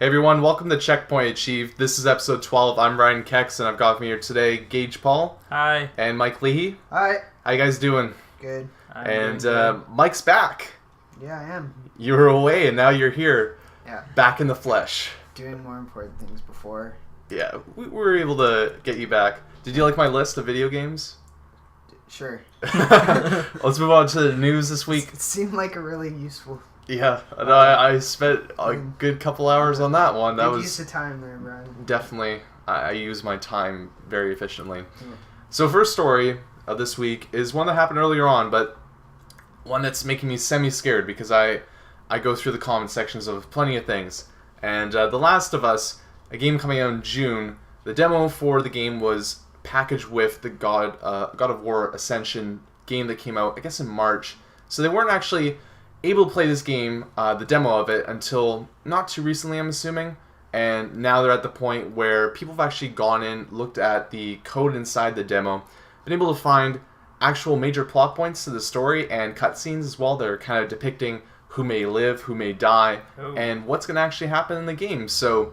Hey everyone, welcome to Checkpoint Achieved. This is episode 12. I'm Bryden Keks, and I've got with me here today Gage Paul. Hi. And Mike Leahy. Hi. How you guys doing? Good. Mike's back. Yeah, I am. You were away, and now you're here. Yeah. Back in the flesh. Doing more important things before. Yeah, we were able to get you back. Did you like my list of video games? Sure. Let's move on to the news this week. It seemed like a really useful... Yeah, I spent a good couple hours on that one. That was use of time there, Brian. Definitely. I use my time very efficiently. Yeah. So first story of this week is one that happened earlier on, but one that's making me semi-scared because I go through the comment sections of plenty of things. And The Last of Us, a game coming out in June, the demo for the game was packaged with the God of War Ascension game that came out, I guess, in March. So they weren't actually able to play this game, the demo of it, until not too recently, I'm assuming. And now they're at the point where people have actually gone in, looked at the code inside the demo, been able to find actual major plot points to the story and cutscenes as well that are kind of depicting who may live, who may die, and what's going to actually happen in the game. So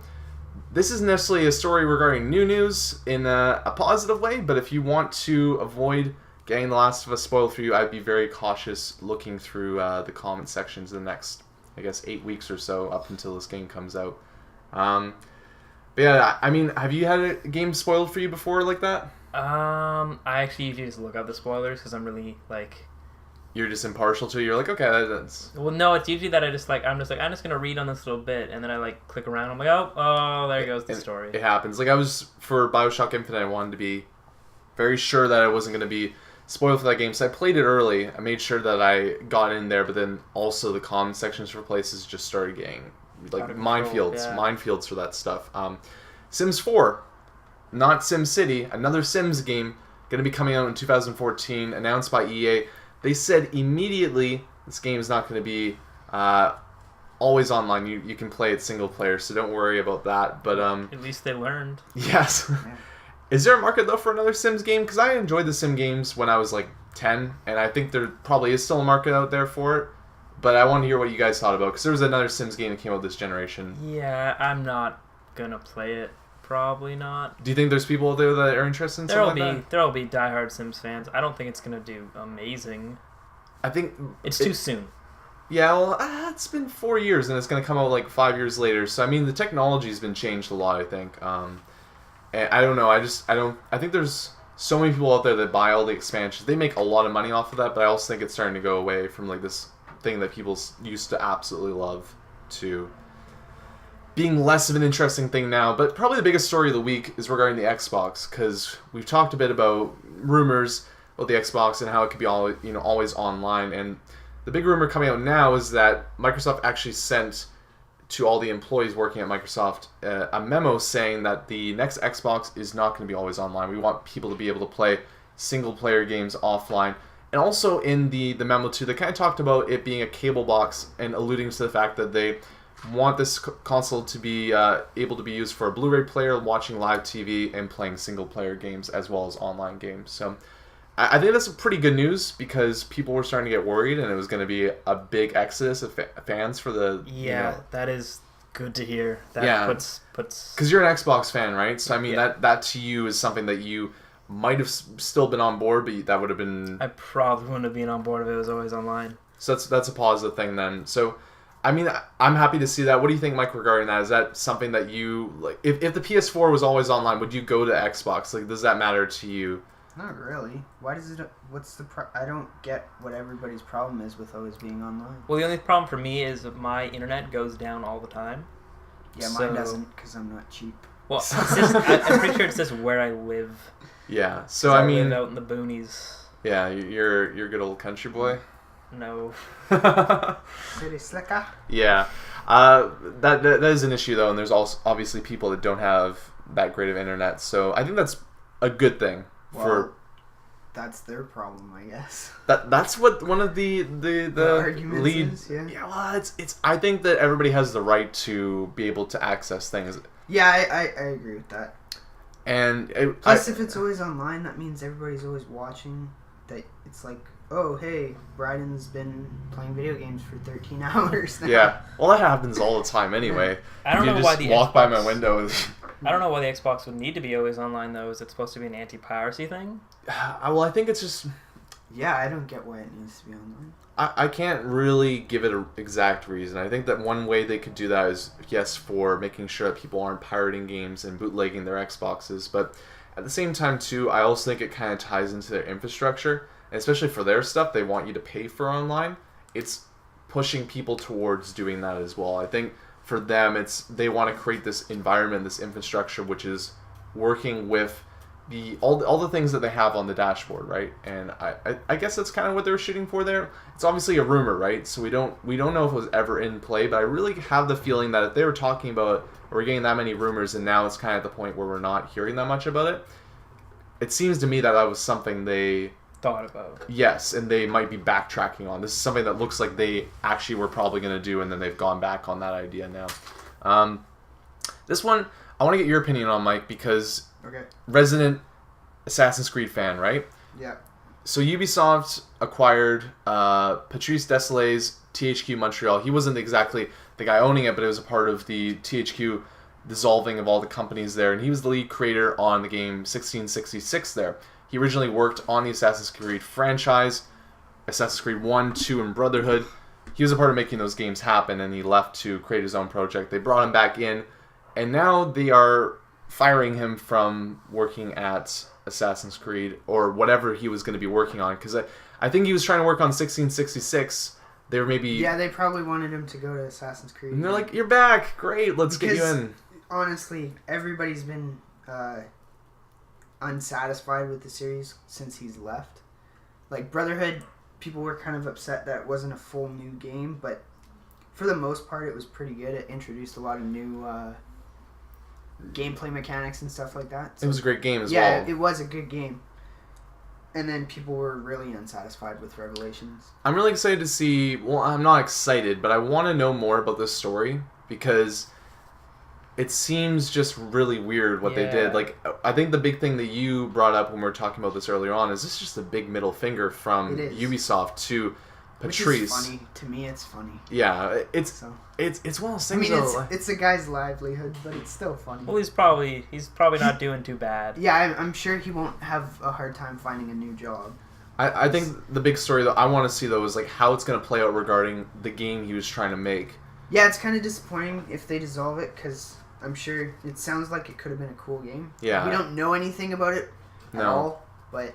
this isn't necessarily a story regarding new news in a positive way, but if you want to avoid getting The Last of Us spoiled for you, I'd be very cautious looking through the comment sections in the next, I guess, 8 weeks or so up until this game comes out. But yeah, I mean, have you had a game spoiled for you before like that? I actually usually just look up the spoilers because I'm really You're just impartial to it. You're like, okay, that's... Well, no, it's usually that I'm just gonna read on this little bit, and then I click around. I'm like, oh, there goes the story. It happens. Like I was for BioShock Infinite, I wanted to be very sure that I wasn't going to be spoiled for that game, so I played it early. I made sure that I got in there, but then also the comment sections for places just started getting minefields for that stuff. Sims 4, not Sim City, another Sims game, going to be coming out in 2014, announced by EA. They said immediately this game is not going to be always online. You can play it single player, so don't worry about that. But at least they learned. Yes. Is there a market, though, for another Sims game? Because I enjoyed the Sim games when I was, 10, and I think there probably is still a market out there for it. But I want to hear what you guys thought about it, because there was another Sims game that came out this generation. Yeah, I'm not going to play it. Probably not. Do you think there's people out there that are interested in something like that? There'll be diehard Sims fans. I don't think it's going to do amazing. I think... It's too soon. Yeah, well, it's been 4 years, and it's going to come out, 5 years later. So, I mean, the technology's been changed a lot, I think. And I don't know. I think there's so many people out there that buy all the expansions. They make a lot of money off of that, but I also think it's starting to go away from this thing that people used to absolutely love to being less of an interesting thing now. But probably the biggest story of the week is regarding the Xbox, because we've talked a bit about rumors about the Xbox and how it could be always online. And the big rumor coming out now is that Microsoft actually sent to all the employees working at Microsoft a memo saying that the next Xbox is not going to be always online. We want people to be able to play single-player games offline. And also in the memo, too, they kind of talked about it being a cable box and alluding to the fact that they want this console to be able to be used for a Blu-ray player, watching live TV, and playing single-player games as well as online games. So I think that's pretty good news because people were starting to get worried and it was going to be a big exodus of fans for the... Yeah, that is good to hear. That puts... Because you're an Xbox fan, right? So, I mean, that to you is something that you might have still been on board, but that would have been... I probably wouldn't have been on board if it was always online. So that's a positive thing then. So, I mean, I'm happy to see that. What do you think, Mike, regarding that? Is that something that you... If the PS4 was always online, would you go to Xbox? Does that matter to you? Not really. Why does it... I don't get what everybody's problem is with always being online. Well, the only problem for me is that my internet goes down all the time. Yeah, mine doesn't because I'm not cheap. Well, I'm pretty sure it says where I live. Yeah, so I mean... live out in the boonies. Yeah, you're a good old country boy. No. City slicker? Yeah. That is an issue, though, and there's also obviously people that don't have that great of internet, so I think that's a good thing. That's their problem, I guess. That's what one of the arguments lead is, yeah. Yeah, well, it's I think that everybody has the right to be able to access things. Yeah, I agree with that. And plus, if it's always online, that means everybody's always watching. That it's like oh, hey, Bryden's been playing video games for 13 hours now. Yeah. Well, that happens all the time anyway. I don't you know just why the walk by my Xbox- windows. I don't know why the Xbox would need to be always online though. Is it supposed to be an anti-piracy thing? Well, I think it's just... Yeah, I don't get why it needs to be online. I can't really give it an exact reason. I think that one way they could do that is, yes, for making sure that people aren't pirating games and bootlegging their Xboxes, but at the same time, too, I also think it kind of ties into their infrastructure, and especially for their stuff, they want you to pay for online. It's pushing people towards doing that as well. I think for them, they want to create this environment, this infrastructure, which is working with all the things that they have on the dashboard, right? And I guess that's kind of what they were shooting for there. It's obviously a rumor, right? So we don't know if it was ever in play, but I really have the feeling that if they were talking about, or we're getting that many rumors, and now it's kind of at the point where we're not hearing that much about it, it seems to me that was something they Thought about. Yes, and they might be backtracking on. This is something that looks like they actually were probably going to do, and then they've gone back on that idea now. This one, I want to get your opinion on, Mike, because Okay. resident Assassin's Creed fan, right? Yeah. So Ubisoft acquired Patrice Desilets, THQ Montreal. He wasn't exactly the guy owning it, but it was a part of the THQ dissolving of all the companies there, and he was the lead creator on the game 1666 there. He originally worked on the Assassin's Creed franchise, Assassin's Creed 1, 2, and Brotherhood. He was a part of making those games happen, and he left to create his own project. They brought him back in, and now they are firing him from working at Assassin's Creed, or whatever he was going to be working on, because I think he was trying to work on 1666. They were maybe... Yeah, they probably wanted him to go to Assassin's Creed. And they're like, you're back! Great, let's get you in. Honestly, everybody's been unsatisfied with the series since he's left. Like, Brotherhood, people were kind of upset that it wasn't a full new game, but for the most part, it was pretty good. It introduced a lot of new gameplay mechanics and stuff like that. So, it was a great game as well. Yeah, it was a good game. And then people were really unsatisfied with Revelations. I'm really excited to see... Well, I'm not excited, but I want to know more about this story, because it seems just really weird what they did. Like, I think the big thing that you brought up when we were talking about this earlier on is this just a big middle finger from Ubisoft to Patrice. Which is funny. To me, it's funny. Yeah, it's one of those things. I mean, it's a guy's livelihood, but it's still funny. Well, he's probably not doing too bad. Yeah, I'm sure he won't have a hard time finding a new job. I think the big story that I want to see, though, is like how it's going to play out regarding the game he was trying to make. Yeah, it's kind of disappointing if they dissolve it, because I'm sure it sounds like it could have been a cool game. Yeah. We don't know anything about it at all, but...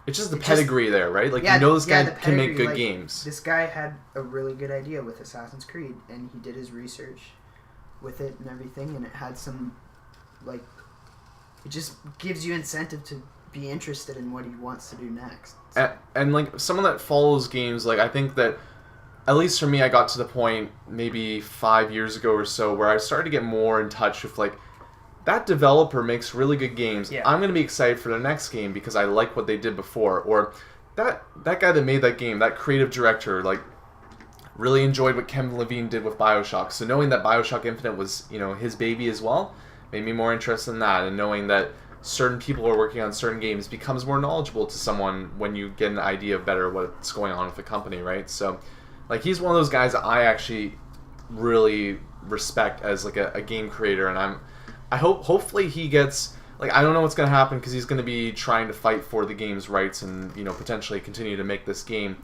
It's just the pedigree there, right? Like, yeah, you know this guy the can make good like, games. This guy had a really good idea with Assassin's Creed, and he did his research with it and everything, and it had some, like... It just gives you incentive to be interested in what he wants to do next. So. And like, someone that follows games, like, I think that, at least for me, I got to the point maybe 5 years ago or so where I started to get more in touch with, like, that developer makes really good games. Yeah. I'm going to be excited for the next game because I like what they did before. Or that guy that made that game, that creative director, like, really enjoyed what Kevin Levine did with BioShock. So knowing that BioShock Infinite was, you know, his baby as well, made me more interested in that. And knowing that certain people are working on certain games becomes more knowledgeable to someone when you get an idea of better what's going on with the company, right? So, like, he's one of those guys that I actually really respect as, like, a game creator, and I hopefully he gets, like, I don't know what's going to happen because he's going to be trying to fight for the game's rights and, you know, potentially continue to make this game.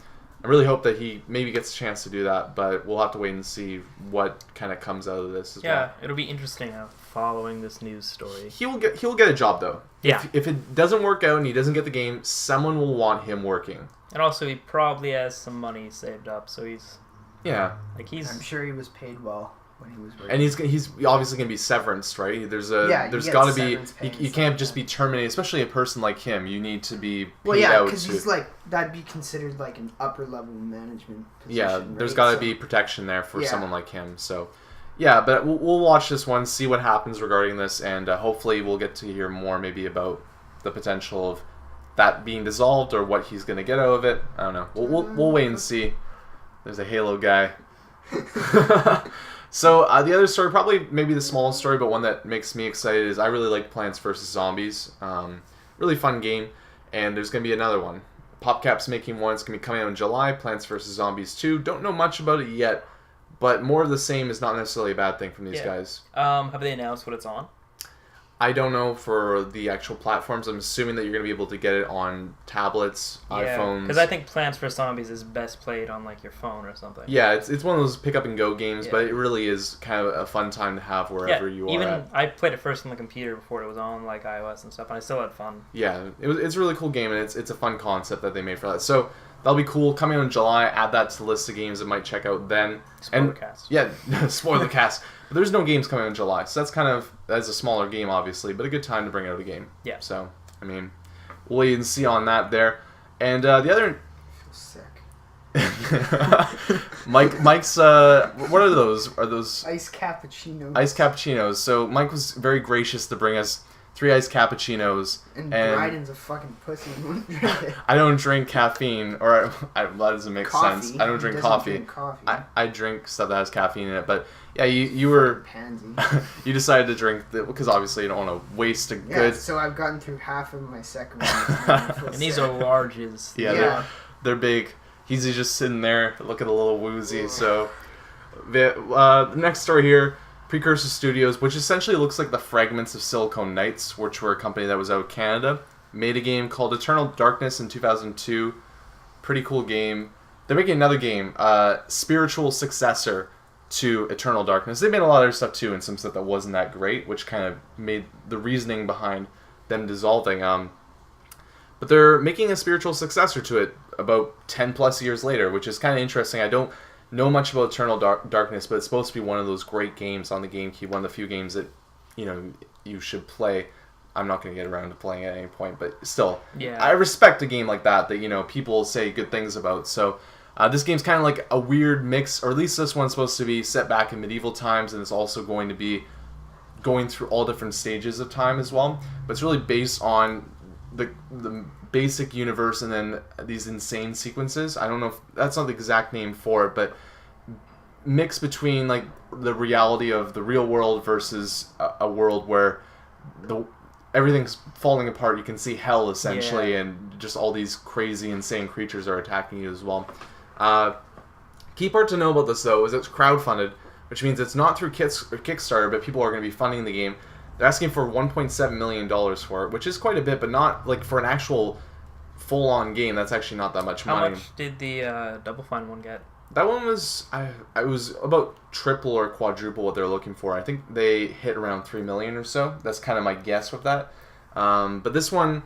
I really hope that he maybe gets a chance to do that, but we'll have to wait and see what kind of comes out of this as well. Yeah, it'll be interesting following this news story. He'll get a job, though. Yeah. If it doesn't work out and he doesn't get the game, someone will want him working. And also, he probably has some money saved up, so he's... Yeah. Like, he's... I'm sure he was paid well when he was working. And he's obviously going to be severanced, right? There's got to be... You can't just be terminated, especially a person like him. You need to be paid out. Because he's like... That'd be considered like an upper-level management position, Yeah, there's right? got to be protection there for someone like him. So, yeah, but we'll watch this one, see what happens regarding this, and hopefully we'll get to hear more maybe about the potential of that being dissolved or what he's going to get out of it. I don't know. We'll wait and see. There's a Halo guy. So the other story, probably maybe the smallest story, but one that makes me excited, is I really like Plants vs. Zombies. Really fun game, and there's going to be another one. PopCap's making one. It's going to be coming out in July. Plants vs. Zombies 2. Don't know much about it yet, but more of the same is not necessarily a bad thing from these guys. Have they announced what it's on? I don't know for the actual platforms. I'm assuming that you're going to be able to get it on tablets, iPhones. Because I think Plants vs. Zombies is best played on like your phone or something. Yeah, it's one of those pick up and go games, but it really is kind of a fun time to have wherever you are. Even I played it first on the computer before it was on like iOS and stuff, and I still had fun. Yeah, it's a really cool game, and it's a fun concept that they made for that. So that'll be cool. Coming out in July, add that to the list of games that might check out then. Spoiler cast. Yeah, spoiler cast. But there's no games coming out in July, so that's a smaller game, obviously, but a good time to bring out a game. Yeah. So, I mean, we'll wait and see on that there. And the other... I feel sick. Mike's, what are those? Are those... Iced cappuccinos. Iced cappuccinos. So Mike was very gracious to bring us 3 iced cappuccinos. And Bryden's a fucking pussy and won't drink it. I don't drink caffeine, or that doesn't make sense. I don't drink coffee. Drink coffee. I drink stuff that has caffeine in it, but yeah, you were pansy. you decided to drink because obviously you don't want to waste a good. So I've gotten through half of my second one. And these are larges. Yeah. They're big. He's just sitting there looking a little woozy. So the next story here. Precursor Studios, which essentially looks like the fragments of Silicon Knights, which were a company that was out of Canada, made a game called Eternal Darkness in 2002. Pretty cool game. They're making another game, spiritual successor to Eternal Darkness. They made a lot of other stuff too, and some stuff that wasn't that great, which kind of made the reasoning behind them dissolving. But they're making a spiritual successor to it about 10 plus years later, which is kind of interesting. I don't know much about Eternal Darkness, but it's supposed to be one of those great games on the GameCube, one of the few games that, you should play. I'm not going to get around to playing at any point, but still, I respect a game like that, people say good things about. So this game's kind of like a weird mix, or at least this one's supposed to be set back in medieval times, and it's also going to be going through all different stages of time as well. But it's really based on the basic universe and then these insane sequences. I don't know if that's not the exact name for it, but mix between like the reality of the real world versus a world where everything's falling apart. You can see hell essentially, and just all these crazy, insane creatures are attacking you as well. Key part to know about this though is it's crowdfunded, which means it's not through Kickstarter, but people are going to be funding the game. They're asking for $1.7 million for it, which is quite a bit, but not like for an actual full-on game. That's actually not that much money. How much did the Double Fine one get? That one was, I was about triple or quadruple what they're looking for. I think they hit around $3 million or so. That's kind of my guess with that. But this one,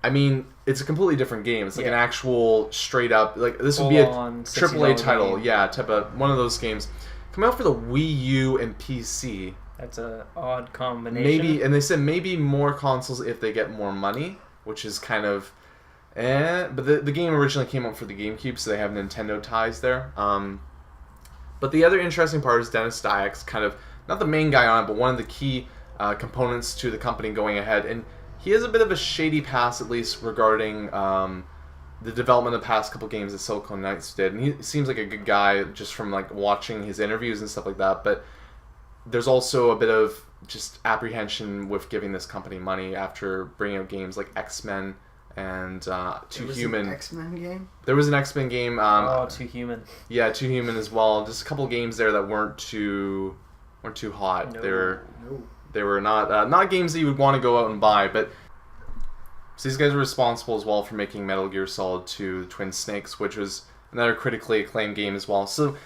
I mean, it's a completely different game. It's like an actual straight up, like this would be a AAA title, type of one of those games. Coming out for the Wii U and PC. That's an odd combination. Maybe, and they said maybe more consoles if they get more money, which is kind of, but the game originally came out for the GameCube, so they have Nintendo ties there. But the other interesting part is Dennis Dyack's kind of, not the main guy on it, but one of the key components to the company going ahead. And he has a bit of a shady past, at least, regarding the development of the past couple games that Silicon Knights did. And he seems like a good guy just from like watching his interviews and stuff like that. But there's also a bit of just apprehension with giving this company money after bringing out games like X-Men and Too Human. An X-Men game? There was an X-Men game. Too Human. Yeah, Too Human as well. Just a couple games there that weren't too hot. No. They were not games that you would want to go out and buy. But so these guys were responsible as well for making Metal Gear Solid 2: Twin Snakes, which was another critically acclaimed game as well. So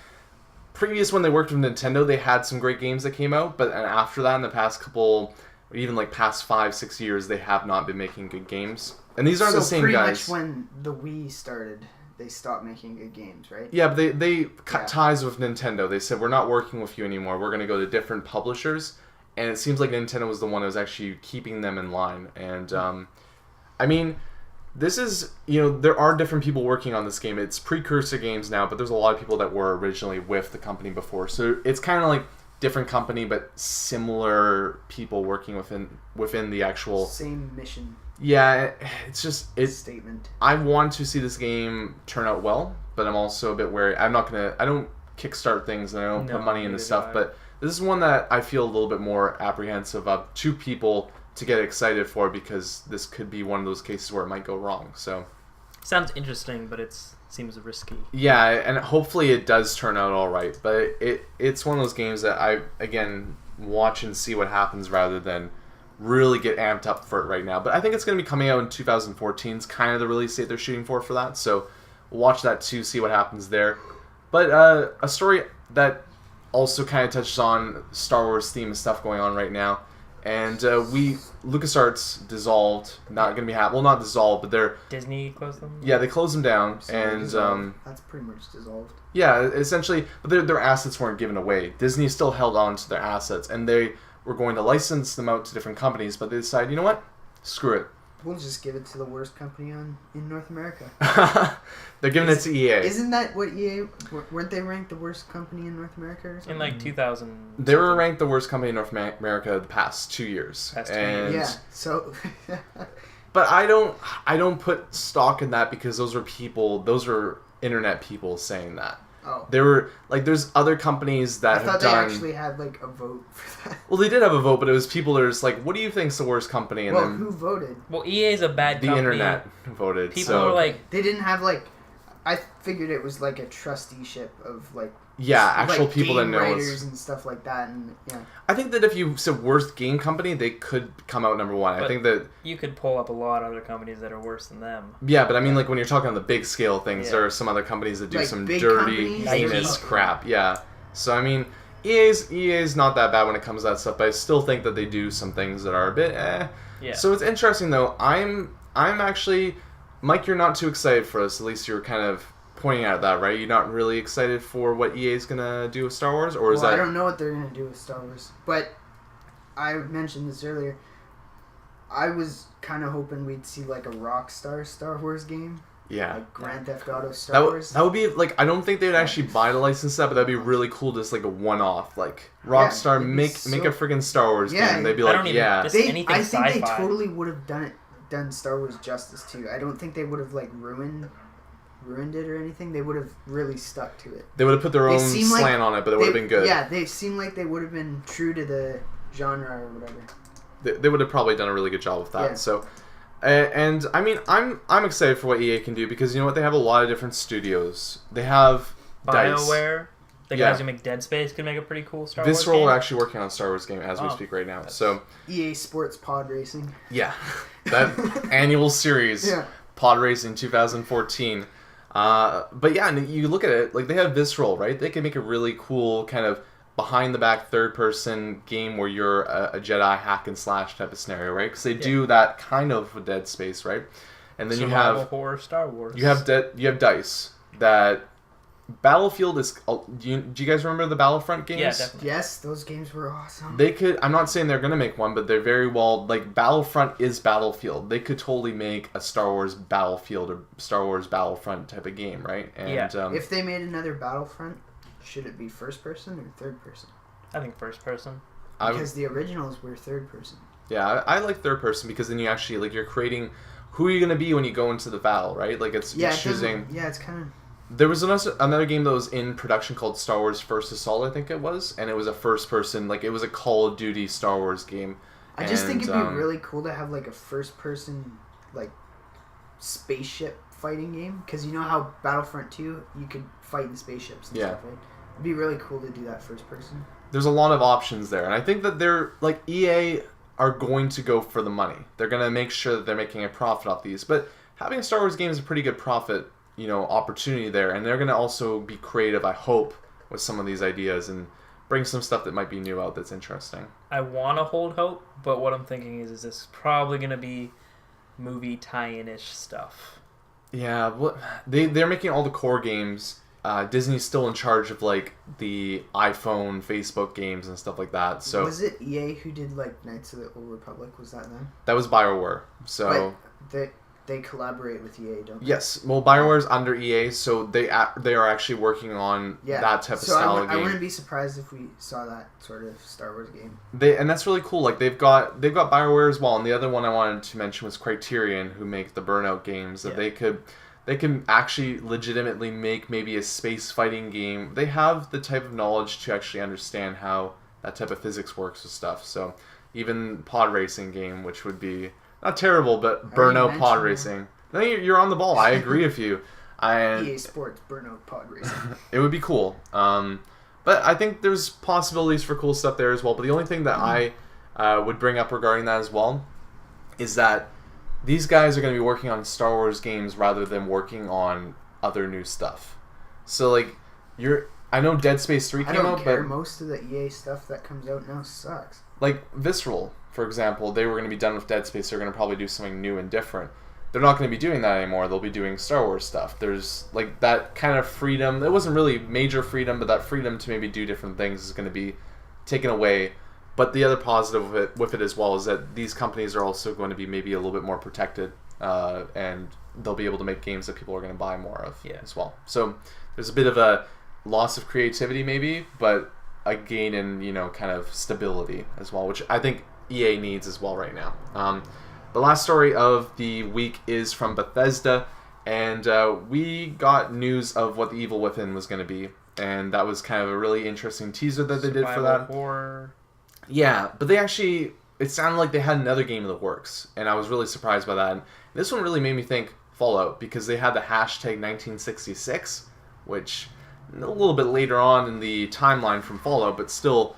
previous when they worked with Nintendo, they had some great games that came out, but after that, in the past couple, or even like past 5-6 years, they have not been making good games. And these aren't the same guys. So pretty much when the Wii started, they stopped making good games, right? Yeah, but they cut ties with Nintendo. They said, we're not working with you anymore. We're going to go to different publishers. And it seems like Nintendo was the one that was actually keeping them in line. And, I mean, this is, there are different people working on this game. It's Precursor Games now, but there's a lot of people that were originally with the company before. So it's kind of like different company, but similar people working within the actual... Same mission. Yeah, it's just... Statement. I want to see this game turn out well, but I'm also a bit wary. I don't kickstart things and I don't put money into stuff, but this is one that I feel a little bit more apprehensive of to people to get excited for, because this could be one of those cases where it might go wrong. So Sounds interesting, but it seems risky. Yeah, and hopefully it does turn out all right. But it's one of those games that I, again, watch and see what happens rather than really get amped up for it right now. But I think it's going to be coming out in 2014. It's kind of the release date they're shooting for that. So we'll watch that too, see what happens there. But a story that also kind of touches on Star Wars theme and stuff going on right now. And LucasArts dissolved. Not going to be well, not dissolved, but they're... Disney closed them? Yeah, they closed them down. And that's pretty much dissolved. Yeah, essentially, but their assets weren't given away. Disney still held on to their assets, and they were going to license them out to different companies, but they decided, you know what? Screw it. We'll just give it to the worst company in North America. They're giving it to EA. Isn't that what EA... Weren't they ranked the worst company in North America or something? In like 2000... They were ranked the worst company in North America the past 2 years. Yeah, so... But I don't put stock in that because those were internet people saying that. Oh. There were, like, there's other companies that have done... I thought they actually had, like, a vote for that. Well, they did have a vote, but it was people that are just like, what do you think's the worst company? And then who voted? Well, EA's a bad company. The internet voted. People were like... They didn't have, like... I figured it was, like, a trusteeship of, like... Yeah, actual like people that game know writers and stuff like that, and yeah. I think that if you said worst game company, they could come out number one. I think that you could pull up a lot of other companies that are worse than them. Yeah, but I mean, like when you're talking on the big scale things, there are some other companies that do like some big dirty, companies, heinous crap. Yeah, so I mean, EA's not that bad when it comes to that stuff, but I still think that they do some things that are a bit Yeah. So it's interesting though. I'm actually, Mike, you're not too excited for this. At least you're kind of pointing out that, right? You're not really excited for what EA is gonna do with Star Wars, or is that? I don't know what they're gonna do with Star Wars, but I mentioned this earlier. I was kind of hoping we'd see like a Rockstar Star Wars game. Yeah. Like Grand Theft Auto Star Wars. That would be like, I don't think they'd actually buy the license that, but that'd be really cool, just like a one-off. Like Rockstar make a friggin' Star Wars game. They'd be like, I think they totally would have done Star Wars justice too. I don't think they would have like ruined it or anything. They would have really stuck to it. They would have put their own slant on it, but it would have been good. Yeah, they seem like they would have been true to the genre or whatever. They would have probably done a really good job with that. Yeah. So, and I mean, I'm excited for what EA can do because you know what, they have a lot of different studios. They have BioWare. The guys who make Dead Space could make a pretty cool Star Wars game. Visceral are actually working on a Star Wars game as we speak right now. So EA Sports Pod Racing. Yeah, that annual series, Pod Racing 2014. But yeah, and you look at it, like they have Visceral, right? They can make a really cool kind of behind-the-back third-person game where you're a Jedi hack-and-slash type of scenario, right? Because they do that kind of with Dead Space, right? And then Survival you have horror Star Wars. You have DICE. That Battlefield is. Do you guys remember the Battlefront games? Yeah, definitely. Yes, those games were awesome. They could. I'm not saying they're gonna make one, but they're very well. Like Battlefront is Battlefield. They could totally make a Star Wars Battlefield or Star Wars Battlefront type of game, right? And if they made another Battlefront, should it be first person or third person? I think first person. Because the originals were third person. Yeah, I like third person because then you actually like you're creating who are you gonna be when you go into the battle, right? Like it's choosing. Yeah, it's kind of. There was another game that was in production called Star Wars First Assault, I think it was, and it was a first-person, like it was a Call of Duty Star Wars game. I just think it'd be really cool to have like a first-person, like spaceship fighting game, because you know how Battlefront 2 you could fight in spaceships and stuff, right? It'd be really cool to do that first-person. There's a lot of options there, and I think that they're like EA are going to go for the money. They're going to make sure that they're making a profit off these, but having a Star Wars game is a pretty good profit. Opportunity there, and they're going to also be creative, I hope, with some of these ideas and bring some stuff that might be new out that's interesting. I want to hold hope, but what I'm thinking is this probably going to be movie tie-in-ish stuff. Yeah, they're making all the core games. Disney's still in charge of like the iPhone, Facebook games and stuff like that. So was it EA who did like Knights of the Old Republic? Was that them? That was BioWare. So but they collaborate with EA, don't they? Yes. Well, BioWare's under EA, so they are actually working on that type of style of game. I wouldn't be surprised if we saw that sort of Star Wars game. And that's really cool. Like they've got BioWare as well, and the other one I wanted to mention was Criterion, who make the Burnout games. That they can actually legitimately make maybe a space fighting game. They have the type of knowledge to actually understand how that type of physics works with stuff. So even pod racing game, which would be not terrible, but Burnout pod racing. No, you're on the ball. I agree with you. EA Sports Burnout Pod Racing. It would be cool. But I think there's possibilities for cool stuff there as well. But the only thing that I would bring up regarding that as well is that these guys are going to be working on Star Wars games rather than working on other new stuff. So, like, I know Dead Space 3 came out, but most of the EA stuff that comes out now sucks. Like Visceral, for example, they were going to be done with Dead Space. They're going to probably do something new and different. They're not going to be doing that anymore. They'll be doing Star Wars stuff. There's like that kind of freedom. It wasn't really major freedom, but that freedom to maybe do different things is going to be taken away. But the other positive with it as well is that these companies are also going to be maybe a little bit more protected, and they'll be able to make games that people are going to buy more of as well. So there's a bit of a loss of creativity maybe, but a gain in, kind of stability as well, which I think EA needs as well right now. The last story of the week is from Bethesda, and we got news of what The Evil Within was going to be, and that was kind of a really interesting teaser that they did for that. Horror. Yeah, but it sounded like they had another game in the works, and I was really surprised by that. And this one really made me think Fallout, because they had the hashtag 1966, which a little bit later on in the timeline from Fallout, but still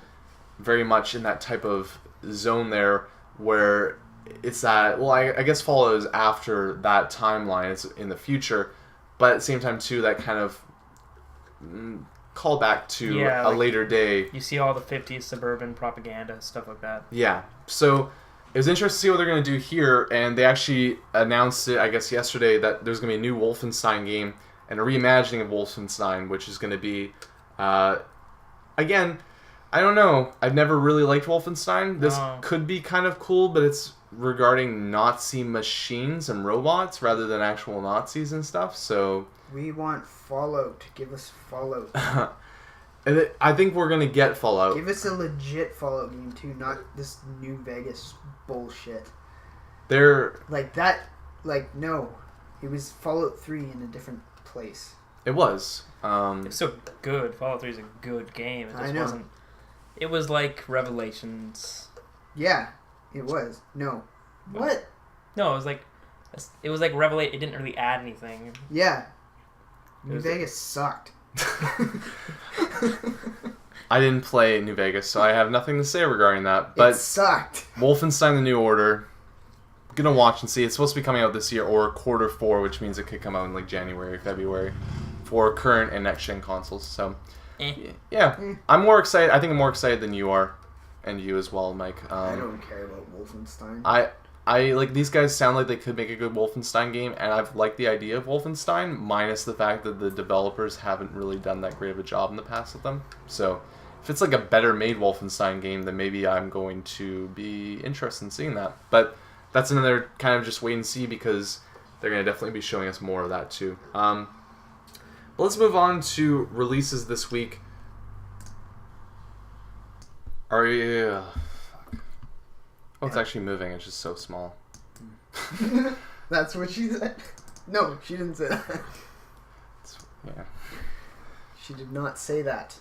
very much in that type of zone there where it's that, well, I guess Fallout is after that timeline, it's in the future, but at the same time too, that kind of call back to a later day. You see all the 50s suburban propaganda, stuff like that. Yeah, so it was interesting to see what they're going to do here, and they actually announced it, I guess, yesterday, that there's going to be a new Wolfenstein game and a reimagining of Wolfenstein, which is going to be, again, I don't know. I've never really liked Wolfenstein. This could be kind of cool, but it's regarding Nazi machines and robots rather than actual Nazis and stuff. So we want Fallout. Give us Fallout. And I think we're going to get Fallout. Give us a legit Fallout game, too, not this New Vegas bullshit. They're... Like, that... Like, no. It was Fallout 3 in a different place. It was. It's so good. Fallout 3 is a good game. It just wasn't... It was like Revelations. Yeah, it was. No. What? No, it was like Revelation. It didn't really add anything. Yeah. New Vegas sucked. I didn't play New Vegas, so I have nothing to say regarding that. But it sucked. Wolfenstein: The New Order. I'm gonna watch and see. It's supposed to be coming out this year or Q4, which means it could come out in like January, February, for current and next gen consoles. So, yeah, I'm more excited. I think I'm more excited than you are, and you as well, Mike. I don't care about Wolfenstein. I like, these guys sound like they could make a good Wolfenstein game, and I've liked the idea of Wolfenstein, minus the fact that the developers haven't really done that great of a job in the past with them. So, if it's like a better made Wolfenstein game, then maybe I'm going to be interested in seeing that. But that's another kind of just wait and see, because they're going to definitely be showing us more of that too. But let's move on to releases this week. Oh, it's actually moving. It's just so small. That's what she said. No, she didn't say that. Yeah. She did not say that.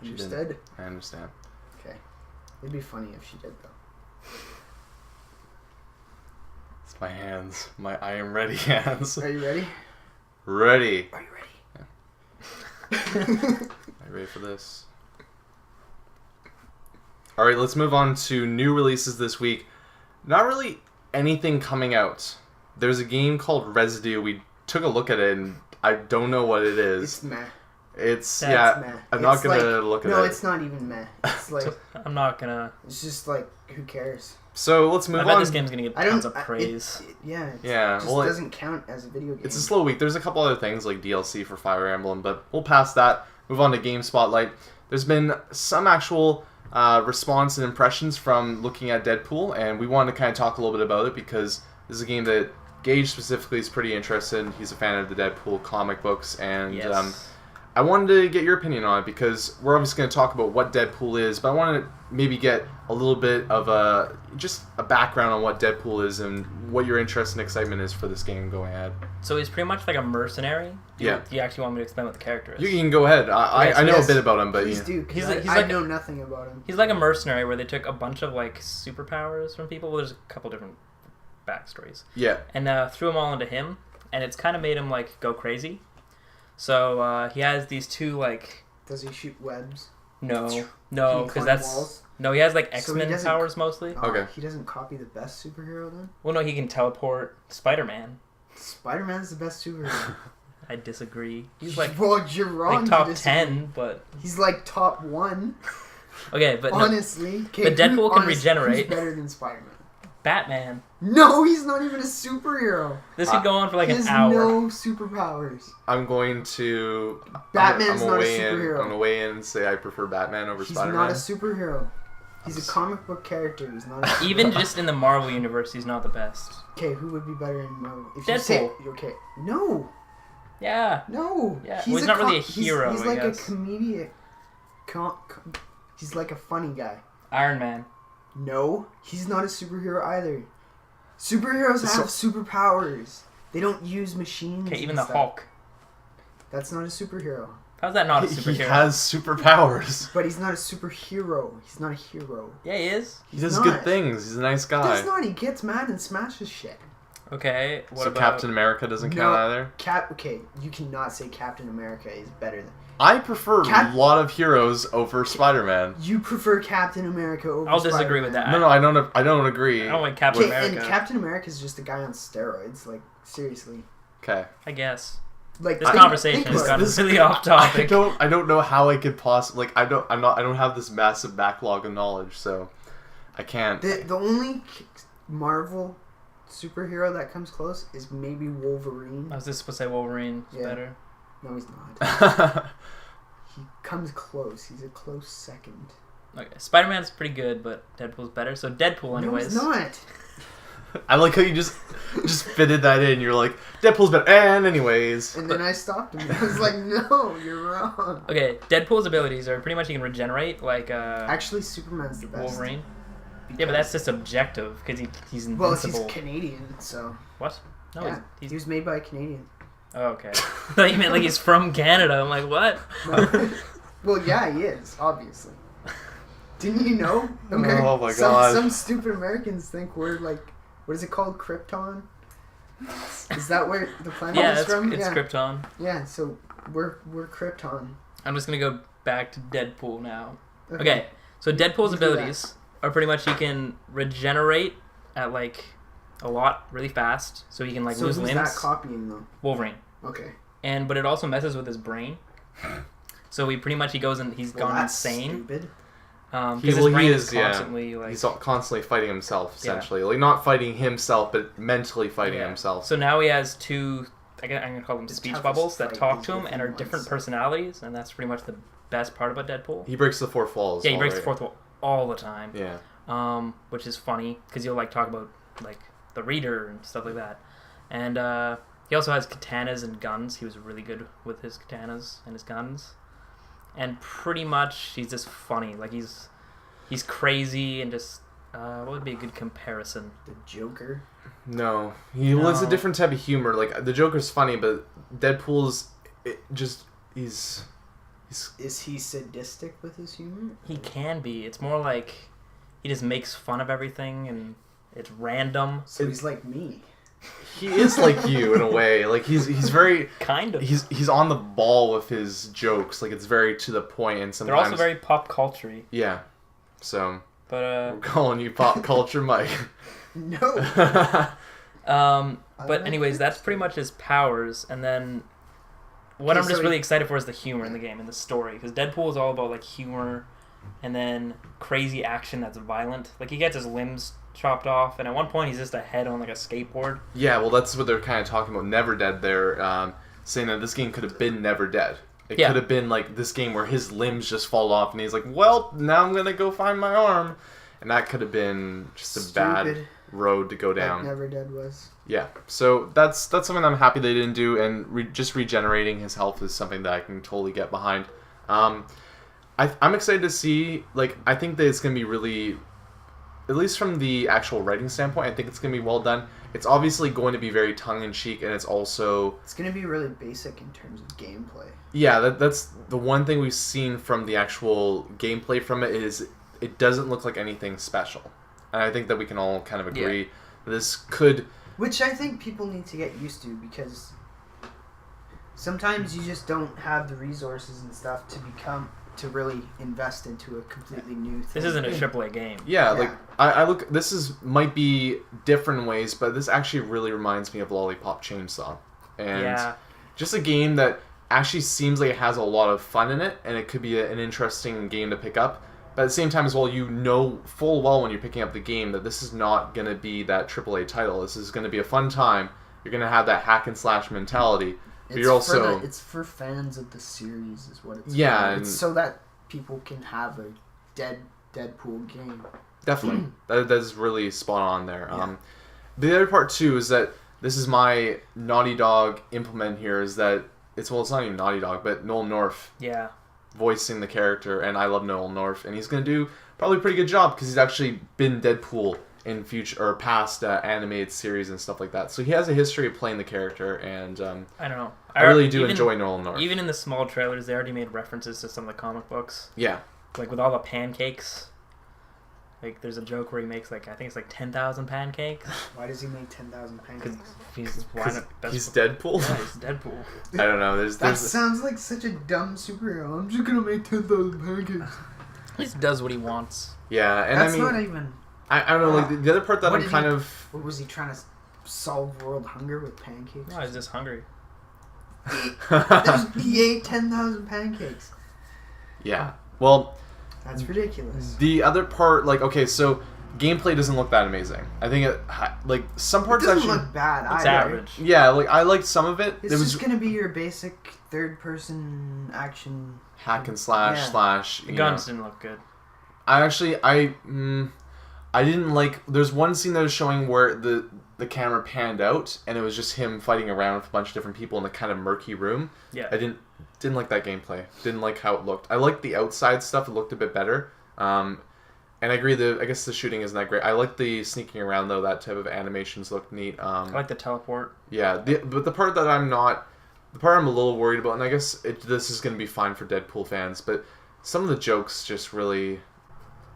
Understood? I understand. Okay. It'd be funny if she did, though. It's my hands. My I am ready hands. Are you ready? Ready. Are you ready? Yeah. Are you ready for this? Alright, let's move on to new releases this week. Not really anything coming out. There's a game called Residue. We took a look at it, and I don't know what it is. It's meh. It's, meh. I'm not going to look at it. No, it's not even meh. It's like... I'm not going to... It's just like, who cares? So, let's move on. I bet this game's going to get tons of praise. It just doesn't count as a video game. It's a slow week. There's a couple other things, like DLC for Fire Emblem, but we'll pass that. Move on to Game Spotlight. There's been some actual... response and impressions from looking at Deadpool, and we wanted to kind of talk a little bit about it because this is a game that Gage specifically is pretty interested in. He's a fan of the Deadpool comic books, and I wanted to get your opinion on it because we're obviously going to talk about what Deadpool is, but I wanted to maybe get a little bit of just a background on what Deadpool is and what your interest and excitement is for this game going ahead. So he's pretty much like a mercenary? Do you actually want me to explain what the character is? You can go ahead. I know a bit about him, but please do. I know nothing about him. He's like a mercenary where they took a bunch of like superpowers from people. Well, there's a couple different backstories. Yeah. And threw them all into him, and it's kind of made him like go crazy. So he has these two like. Does he shoot webs? No, Can because climb that's walls? no. He has like So he X-Men doesn't- powers mostly. Okay. He doesn't copy the best superhero then? Well, no, he can teleport. Spider-Man. Spider-Man's the best superhero. I disagree. He's like well, you're wrong. like to top disagree. 10, but He's like top 1. okay, but no, Honestly. But Deadpool can regenerate. Who's better than Spider-Man? Batman. No, he's not even a superhero. This could go on for like He an has hour. no superpowers. I'm going to. Batman's I'm not a weigh in. superhero. I'm gonna weigh in and say I prefer Batman over He's Spider-Man. not a superhero. He's a comic book character. He's not a superhero. Even just in the Marvel universe, he's not the best. Okay, who would be better in Marvel? If Deadpool. You say, okay. No. Yeah. No. Yeah, well, he's not really a hero, He's I like guess. a comedic. He's like a funny guy. Iron Man. No, he's not a superhero either. Superheroes have superpowers. They don't use machines. Okay, even and the stuff. Hulk. That's not a superhero. How's that not a He superhero? has superpowers. But he's not a superhero. He's not a hero. Yeah, he is. He does not. good things. He's a nice guy. Does not. He gets mad and smashes shit. Okay, what So about Captain America doesn't count either? Okay, you cannot say Captain America is better than... I prefer a lot of heroes over Spider-Man. You prefer Captain America over I'll disagree Spider-Man. with that. No, I don't. I don't agree. I don't like Captain Okay, America. and Captain America is just a guy on steroids. Like, seriously. Okay. I guess. Like, This think conversation has about gotten it. really off topic. I don't know how I could possibly I don't have this massive backlog of knowledge, so I can't. The only Marvel superhero that comes close is maybe Wolverine. I was just supposed to say Wolverine is Yeah. better. No, he's not. He comes close. He's a close second. Okay, Spider-Man's pretty good, but Deadpool's better. So Deadpool, anyways. No, he's not. I like how you just fitted that in. You're like, Deadpool's better. And anyways. And then I stopped him. I was like, no, you're wrong. Okay, Deadpool's abilities are pretty much he can regenerate, like Actually, Superman's the best. Wolverine. Yeah, but that's just objective because he's Well, invincible. he's Canadian, so... What? No, yeah, he's he was made by a Canadian. Oh, okay. I thought you meant like he's from Canada. I'm like, what? No. Well, yeah, he is, obviously. Didn't you know? Oh my God. Some stupid Americans think we're like, what is it called, Krypton? Is that where the planet Yeah, is from? it's yeah. Krypton. Yeah, so we're Krypton. I'm just gonna go back to Deadpool now. Okay, so Deadpool's You do abilities are pretty much he can regenerate at like a lot really fast, so he can like So lose who's limbs. that copying though? Wolverine, Okay. but it also messes with his brain. So he pretty much he's Well, gone that's insane. stupid. Because He his brain is is, yeah. constantly like. He's constantly fighting himself, essentially. Like, not fighting himself, but mentally fighting Yeah. himself. So now he has two. I'm gonna call them The speech toughest bubbles that fight talk is to him with and are him different once. personalities, and that's pretty much the best part about Deadpool. He breaks the fourth wall as Yeah, he well, breaks the right? fourth wall all the time. Yeah. Which is funny because you'll like talk about like the reader and stuff like that, and he also has katanas and guns. He was really good with his katanas and his guns, and pretty much he's just funny. Like he's crazy and just what would be a good comparison? The Joker. No. It's a different type of humor. Like, the Joker's funny, but Deadpool's... He's... Is he sadistic with his humor? He can be. It's more like he just makes fun of everything and it's random. So he's like me. He is like you, in a way. Like, he's very... Kind of. He's on the ball with his jokes. Like, it's very to the point, and sometimes... They're also very pop culture-y. Yeah. So... But We're calling you Pop Culture Mike. No. but anyways, that's pretty much his powers. And then what I'm just really excited for is the humor in the game and the story, because Deadpool is all about like humor and then crazy action that's violent. Like he gets his limbs chopped off, and at one point he's just a head on like a skateboard. Yeah, well, that's what they're kind of talking about. Never Dead. They're saying that this game could have been Never Dead. It could have been like this game where his limbs just fall off, and he's like, "Well, now I'm gonna go find my arm," and that could have been just a bad road to go down. Like Never Dead was. Yeah, so that's something I'm happy they didn't do, and just regenerating his health is something that I can totally get behind. I'm excited to see. Like, I think that it's gonna be really, at least from the actual writing standpoint, I think it's gonna be well done. It's obviously going to be very tongue-in-cheek, and it's also... It's going to be really basic in terms of gameplay. Yeah, that's the one thing we've seen from the actual gameplay from it is it doesn't look like anything special. And I think that we can all kind of agree This could... Which I think people need to get used to, because sometimes you just don't have the resources and stuff to really invest into a completely new thing. This isn't a AAA game. Yeah, like I look. Might be different ways, but this actually really reminds me of Lollipop Chainsaw, and just a game that actually seems like it has a lot of fun in it, and it could be an interesting game to pick up. But at the same time as well, you know full well when you're picking up the game that this is not going to be that AAA title. This is going to be a fun time. You're going to have that hack and slash mentality. But you're also... it's for fans of the series is what it's for. It's so that people can have a Deadpool game. Definitely. That's really spot on there. Yeah. The other part, too, is that this is my Naughty Dog implement here, is that it's not even Naughty Dog, but Noel North. Yeah. Voicing the character, and I love Noel North, and he's going to do probably a pretty good job because he's actually been Deadpool in future or past animated series and stuff like that. So he has a history of playing the character, and I don't know. I really do enjoy Noel North. Even in the small trailers, they already made references to some of the comic books. Yeah, like with all the pancakes. Like there's a joke where he makes I think it's 10,000 pancakes. Why does he make 10,000 pancakes? He's Deadpool. Yeah, he's Deadpool. I don't know. That sounds like such a dumb superhero. I'm just gonna make 10,000 pancakes. He just does what he wants. Yeah, and that's I mean, not even. I don't know. Like the other part that I'm kind of. What was he trying to solve world hunger with pancakes? No, he's just hungry. He ate 10,000 pancakes. Yeah. Well. That's ridiculous. The other part, okay, so gameplay doesn't look that amazing. I think some parts it doesn't actually look bad. It's average. Yeah, I liked some of it. It's just gonna be your basic third-person action hack and slash. The guns didn't look good. I didn't like. There's one scene that was showing where the camera panned out and it was just him fighting around with a bunch of different people in a kind of murky room. Yeah. I didn't like that gameplay. Didn't like how it looked. I liked the outside stuff. It looked a bit better. And I agree I guess the shooting isn't that great. I like the sneaking around though. That type of animations looked neat. I like the teleport. Yeah. But the part that I'm a little worried about, and I guess this is going to be fine for Deadpool fans, but some of the jokes just really...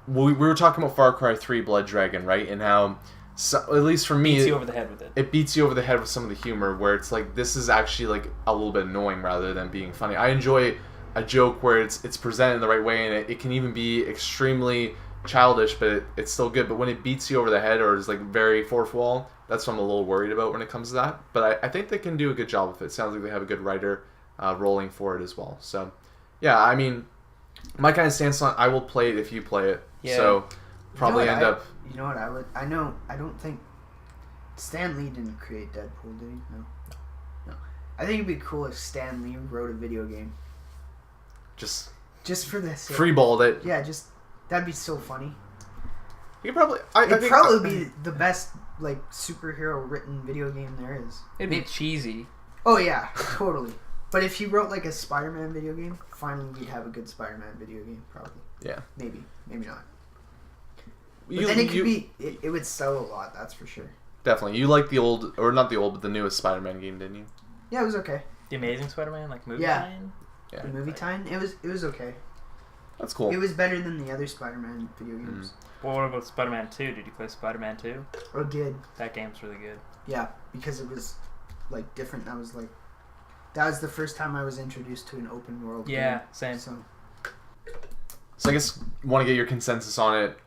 We were talking about Far Cry 3 Blood Dragon, right? And how... So, at least for me, beats you over the head with it. It beats you over the head with some of the humor, where it's this is actually a little bit annoying rather than being funny. I enjoy a joke where it's presented in the right way, and it can even be extremely childish, but it's still good. But when it beats you over the head or is very fourth wall, that's what I'm a little worried about when it comes to that. But I think they can do a good job with it. It sounds like they have a good writer rolling for it as well. So, yeah, I mean, my kind of stance on I will play it if you play it. Yeah. So probably end up. You know what I would? I don't think Stan Lee didn't create Deadpool, did he? No. I think it'd be cool if Stan Lee wrote a video game. Just for this. Freeballed it. Yeah, that'd be so funny. You probably. It'd probably be the best superhero written video game there is. It'd be cheesy. Oh yeah, totally. But if he wrote a Spider-Man video game, finally we'd have a good Spider-Man video game, probably. Yeah. Maybe not. But then it would sell a lot, that's for sure. Definitely. You like the old, or not the old, but the newest Spider-Man game, didn't you? Yeah, it was okay. The Amazing Spider-Man, movie tie-in? Yeah. The movie tie-in? It was okay. That's cool. It was better than the other Spider-Man video games. Well, what about Spider-Man 2? Did you play Spider-Man 2? I did. That game's really good. Yeah, because it was different. That was the first time I was introduced to an open world game. Same. So I guess want to get your consensus on it,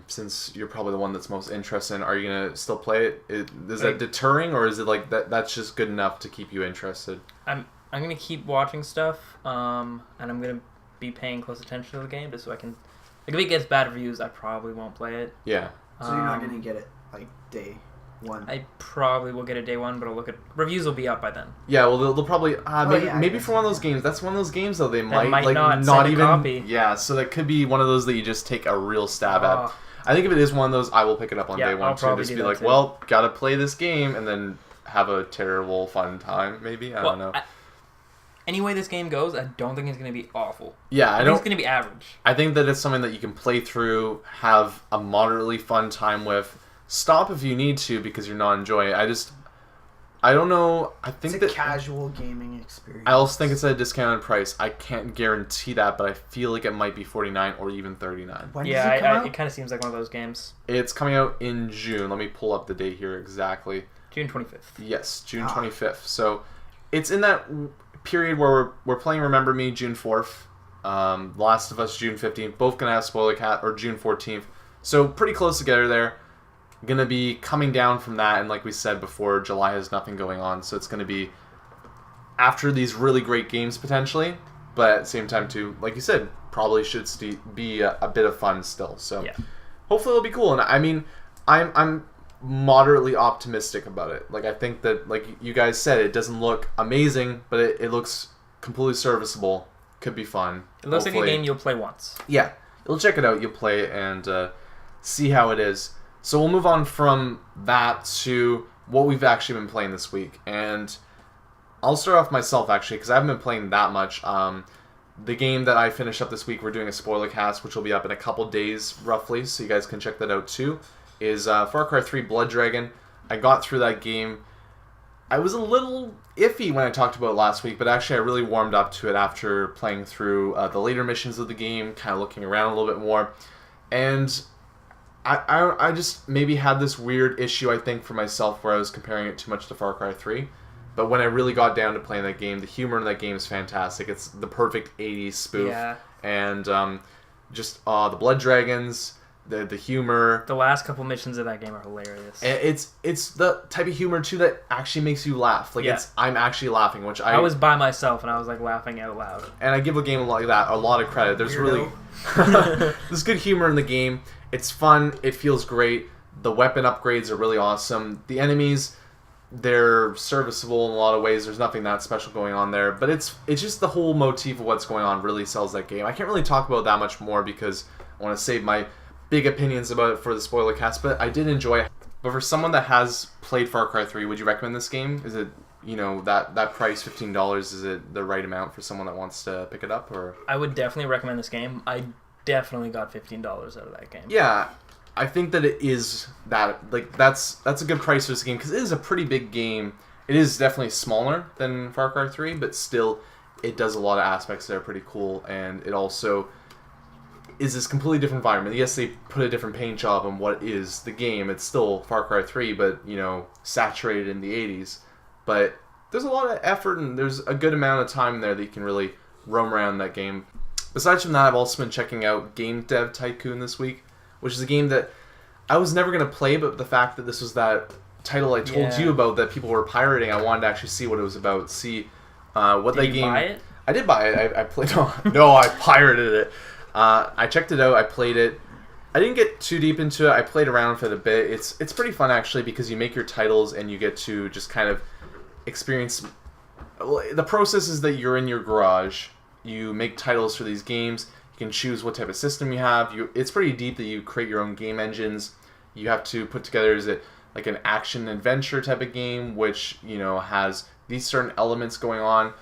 since you're probably the one that's most interested in. Are you going to still play it? Is that deterring, or is it that's just good enough to keep you interested? I'm going to keep watching stuff, and I'm going to be paying close attention to the game just so I can... if it gets bad reviews, I probably won't play it. Yeah. So you're not going to get it, day one? I probably will get it day one, but I'll look at... reviews will be up by then. Yeah, well, they'll probably... maybe for one of those games. That's one of those games, though, they might not even... copy. Yeah, so that could be one of those that you just take a real stab at. I think if it is one of those, I will pick it up on day one, too. Just be like, well, gotta play this game, and then have a terrible, fun time, maybe? I don't know. Any way this game goes, I don't think it's going to be awful. Yeah, I think it's going to be average. I think that it's something that you can play through, have a moderately fun time with, stop if you need to because you're not enjoying it. I don't know. I think It's a that casual gaming experience. I also think it's at a discounted price. I can't guarantee that, but I feel like it might be $49 or even $39. When does it come out? It kind of seems like one of those games. It's coming out in June. Let me pull up the date here exactly. June 25th. Yes, June 25th. So it's in that period where we're playing Remember Me June 4th. Last of Us June 15th. Both gonna have spoiler cat or June 14th. So pretty close together there. Gonna be coming down from that, and like we said before, July has nothing going on, so it's gonna be after these really great games potentially, but at the same time too, like you said, probably should be a bit of fun still. So Yeah. hopefully it'll be cool. And I mean, I'm moderately optimistic about it. Like I think that, like you guys said, it doesn't look amazing, but it looks completely serviceable. Could be fun. It looks hopefully. like a game you'll play once. Yeah, you'll check it out, you'll play it, and see how it is. So we'll move on from that to what we've actually been playing this week. And I'll start off myself, actually, because I haven't been playing that much. The game that I finished up this week, we're doing a spoiler cast, which will be up in a couple days, roughly, so you guys can check that out, too, is Far Cry 3 Blood Dragon. I got through that game. I was a little iffy when I talked about it last week, but actually I really warmed up to it after playing through the later missions of the game, kind of looking around a little bit more. And I just maybe had this weird issue, I think, for myself where I was comparing it too much to Far Cry 3. But when I really got down to playing that game, the humor in that game is fantastic. It's the perfect 80s spoof. Yeah. And just the blood dragons, the humor. The last couple missions of that game are hilarious. And it's the type of humor, too, that actually makes you laugh. Like, Yeah. I'm actually laughing, which I was by myself and I was like laughing out loud. And I give a game like that a lot of credit. There's Weirdo. really there's good humor in the game. It's fun. It feels great. The weapon upgrades are really awesome. The enemies, they're serviceable in a lot of ways. There's nothing that special going on there. But it's just the whole motif of what's going on really sells that game. I can't really talk about that much more because I want to save my big opinions about it for the spoiler cast. But I did enjoy it. But for someone that has played Far Cry 3, would you recommend this game? Is it, that price, $15, is it the right amount for someone that wants to pick it up? Or I would definitely recommend this game. I definitely got $15 out of that game. Yeah, I think that it is that, like, that's a good price for this game because it is a pretty big game. It is definitely smaller than Far Cry 3, but still it does a lot of aspects that are pretty cool, and it also is this completely different environment. Yes, they put a different paint job on what is the game. It's still Far Cry 3, but, saturated in the 80s. But there's a lot of effort, and there's a good amount of time there that you can really roam around that game. Besides from that, I've also been checking out Game Dev Tycoon this week, which is a game that I was never going to play, but the fact that this was that title I told you about that people were pirating, I wanted to actually see what it was about, see what that game... Did you buy it? I did buy it. I played... No, I pirated it. I checked it out. I played it. I didn't get too deep into it. I played around with it a bit. It's pretty fun, actually, because you make your titles and you get to just kind of experience... The process is that you're in your garage. You make titles for these games. You can choose what type of system you have. It's pretty deep that you create your own game engines. You have to put together, is it like an action adventure type of game, which has these certain elements going on,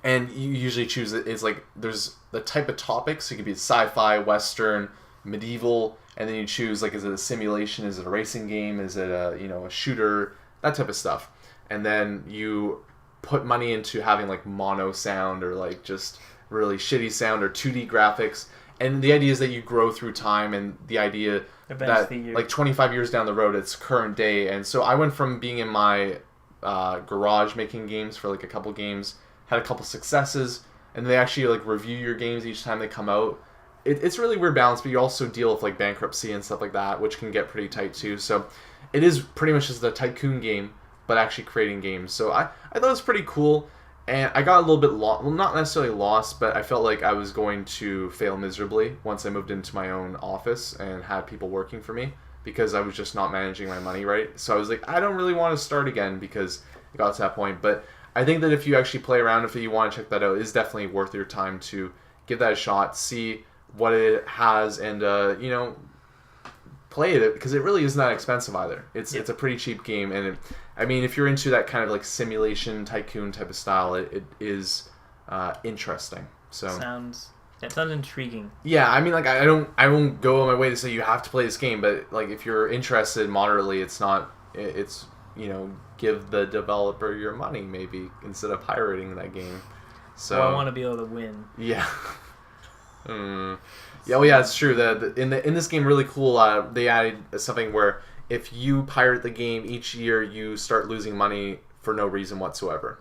and you usually choose it's like there's the type of topics. So it could be sci-fi, western, medieval, and then you choose like, is it a simulation? Is it a racing game? Is it a shooter? That type of stuff, and then you put money into having like mono sound or like just really shitty sound or 2D graphics. And the idea is that you grow through time, and the idea Eventually that like 25 years down the road, it's current day. And so I went from being in my garage making games for like a couple games, had a couple successes, and they actually like review your games each time they come out. It's really weird balance, but you also deal with like bankruptcy and stuff like that, which can get pretty tight too. So it is pretty much just a tycoon game, but actually creating games. So I thought it was pretty cool, and I got a little bit lost. Well, not necessarily lost, but I felt like I was going to fail miserably once I moved into my own office and had people working for me because I was just not managing my money right. So I was like, I don't really want to start again because it got to that point. But I think that if you actually play around, if you want to check that out, it's definitely worth your time to give that a shot, see what it has, and play it, because it really isn't that expensive either. It's a pretty cheap game, and if you're into that kind of like simulation tycoon type of style, it is interesting. So Sounds intriguing. yeah, I won't go on my way to say you have to play this game, but like if you're interested moderately, it's give the developer your money maybe instead of pirating that game. So I want to be able to win. Yeah. Yeah, well, yeah, it's true. In this game, really cool. They added something where if you pirate the game each year, you start losing money for no reason whatsoever.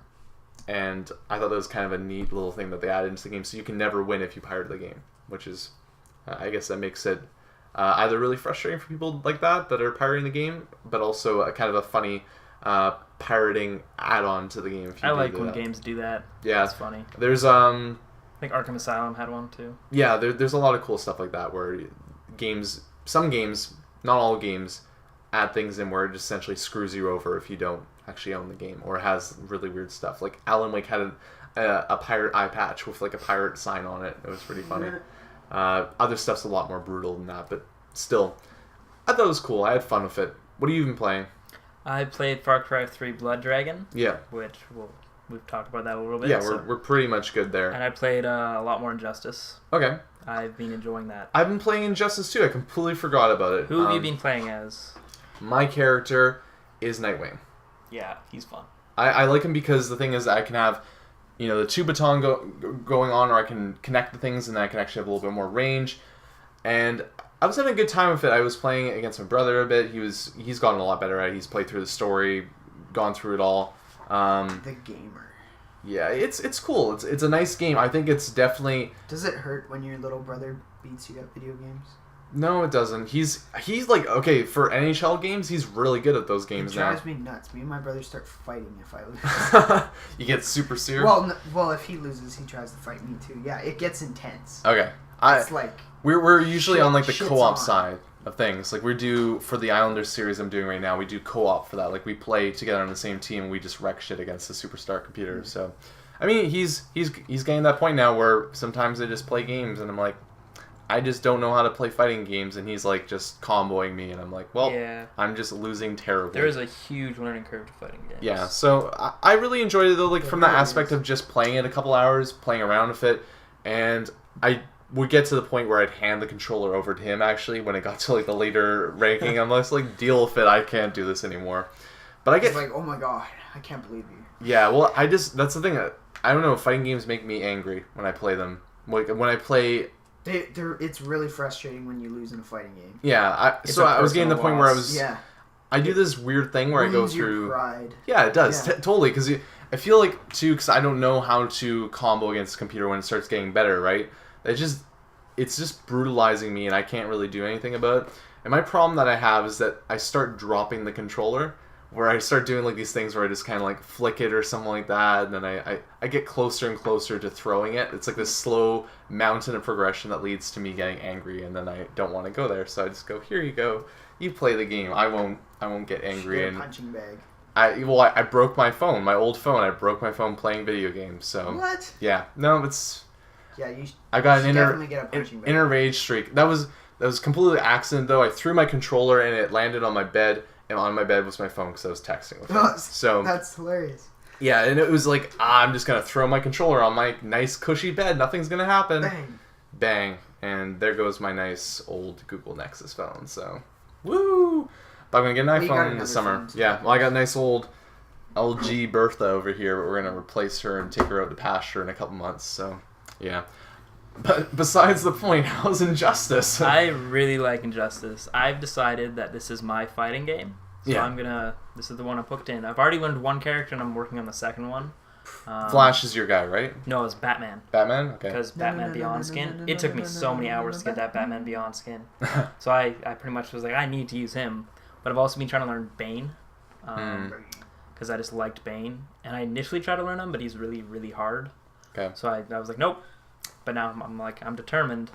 And I thought that was kind of a neat little thing that they added into the game, so you can never win if you pirate the game, which is, I guess that makes it either really frustrating for people like that are pirating the game, but also a kind of a funny pirating add-on to the game. If you I like when games do that. Yeah, it's funny. There's I think Arkham Asylum had one too. Yeah, there's a lot of cool stuff like that where some games, not all games, add things in where it essentially screws you over if you don't actually own the game, or has really weird stuff. Like Alan Wake had a pirate eye patch with like a pirate sign on it. It was pretty funny. Other stuff's a lot more brutal than that, but still, I thought it was cool. I had fun with it. What have you been playing? I played Far Cry 3 Blood Dragon. Yeah. Which we've talked about that a little bit. Yeah, we're pretty much good there. And I played a lot more Injustice. Okay. I've been enjoying that. I've been playing Injustice too. I completely forgot about it. Who have you been playing as? My character is Nightwing. Yeah, he's fun. I like him because the thing is I can have, the two baton going on, or I can connect the things, and then I can actually have a little bit more range. And I was having a good time with it. I was playing against my brother a bit. He's gotten a lot better at it. He's played through the story, gone through it all. The gamer. Yeah, it's cool. It's a nice game. I think it's definitely. Does it hurt when your little brother beats you at video games? No, it doesn't. He's like, okay, for NHL games, he's really good at those games now. It drives me nuts. Me and my brother start fighting if I lose. You get super serious? Well, if he loses, he tries to fight me too. Yeah, it gets intense. Okay. It's like... We're usually on like the co-op side of things. Like we do for the Islanders series I'm doing right now, we do co-op for that. Like we play together on the same team and we just wreck shit against the superstar computer. Mm-hmm. So, I mean, he's getting that point now where sometimes I just play games and I'm like, I just don't know how to play fighting games, and he's like just comboing me, and I'm like, well, yeah. I'm just losing terribly. There is a huge learning curve to fighting games. Yeah, so I really enjoyed it though, like from that aspect of just playing it a couple hours, playing around with it, and I would get to the point where I'd hand the controller over to him actually when it got to like the later ranking. I'm just like, deal with it, I can't do this anymore. But I get like, oh my god, I can't believe you. Yeah, well, that's the thing. I don't know, fighting games make me angry when I play them. Like when I play. It's really frustrating when you lose in a fighting game. Yeah, I was getting to the point where I was. Yeah. I do this weird thing where I go through. Your pride. Yeah, it does totally because I feel like too because I don't know how to combo against the computer when it starts getting better. Right? It's just brutalizing me and I can't really do anything about it. And my problem that I have is that I start dropping the controller. Where I start doing like these things where I just kind of like flick it or something like that, and then I get closer and closer to throwing it. It's like this slow mountain of progression that leads to me getting angry, and then I don't want to go there, so I just go, here you go, you play the game. I won't get angry. And punching bag. I broke my phone, my old phone. I broke my phone playing video games. So what? Yeah, no, it's. Yeah, I got an inner rage streak. That was completely accident though. I threw my controller and it landed on my bed. And on my bed was my phone because I was texting with him. So that's hilarious. Yeah, and it was like, I'm just going to throw my controller on my nice cushy bed. Nothing's going to happen. Bang. Bang. And there goes my nice old Google Nexus phone. So, woo! But I'm going to get an iPhone in the summer. Yeah, well, I got a nice old LG Bertha over here. But we're going to replace her and take her out to pasture in a couple months. So, yeah. But besides the point, how's Injustice? I really like Injustice. I've decided that this is my fighting game. So yeah. This is the one I booked in. I've already learned one character and I'm working on the second one. Flash is your guy, right? No, it's Batman. Batman? Okay. Because Batman Beyond skin. It took me so many hours to get that Batman Beyond skin. So I pretty much was like, I need to use him. But I've also been trying to learn Bane. Because I just liked Bane. And I initially tried to learn him, but he's really, really hard. Okay. So I was like, nope. But now I'm determined.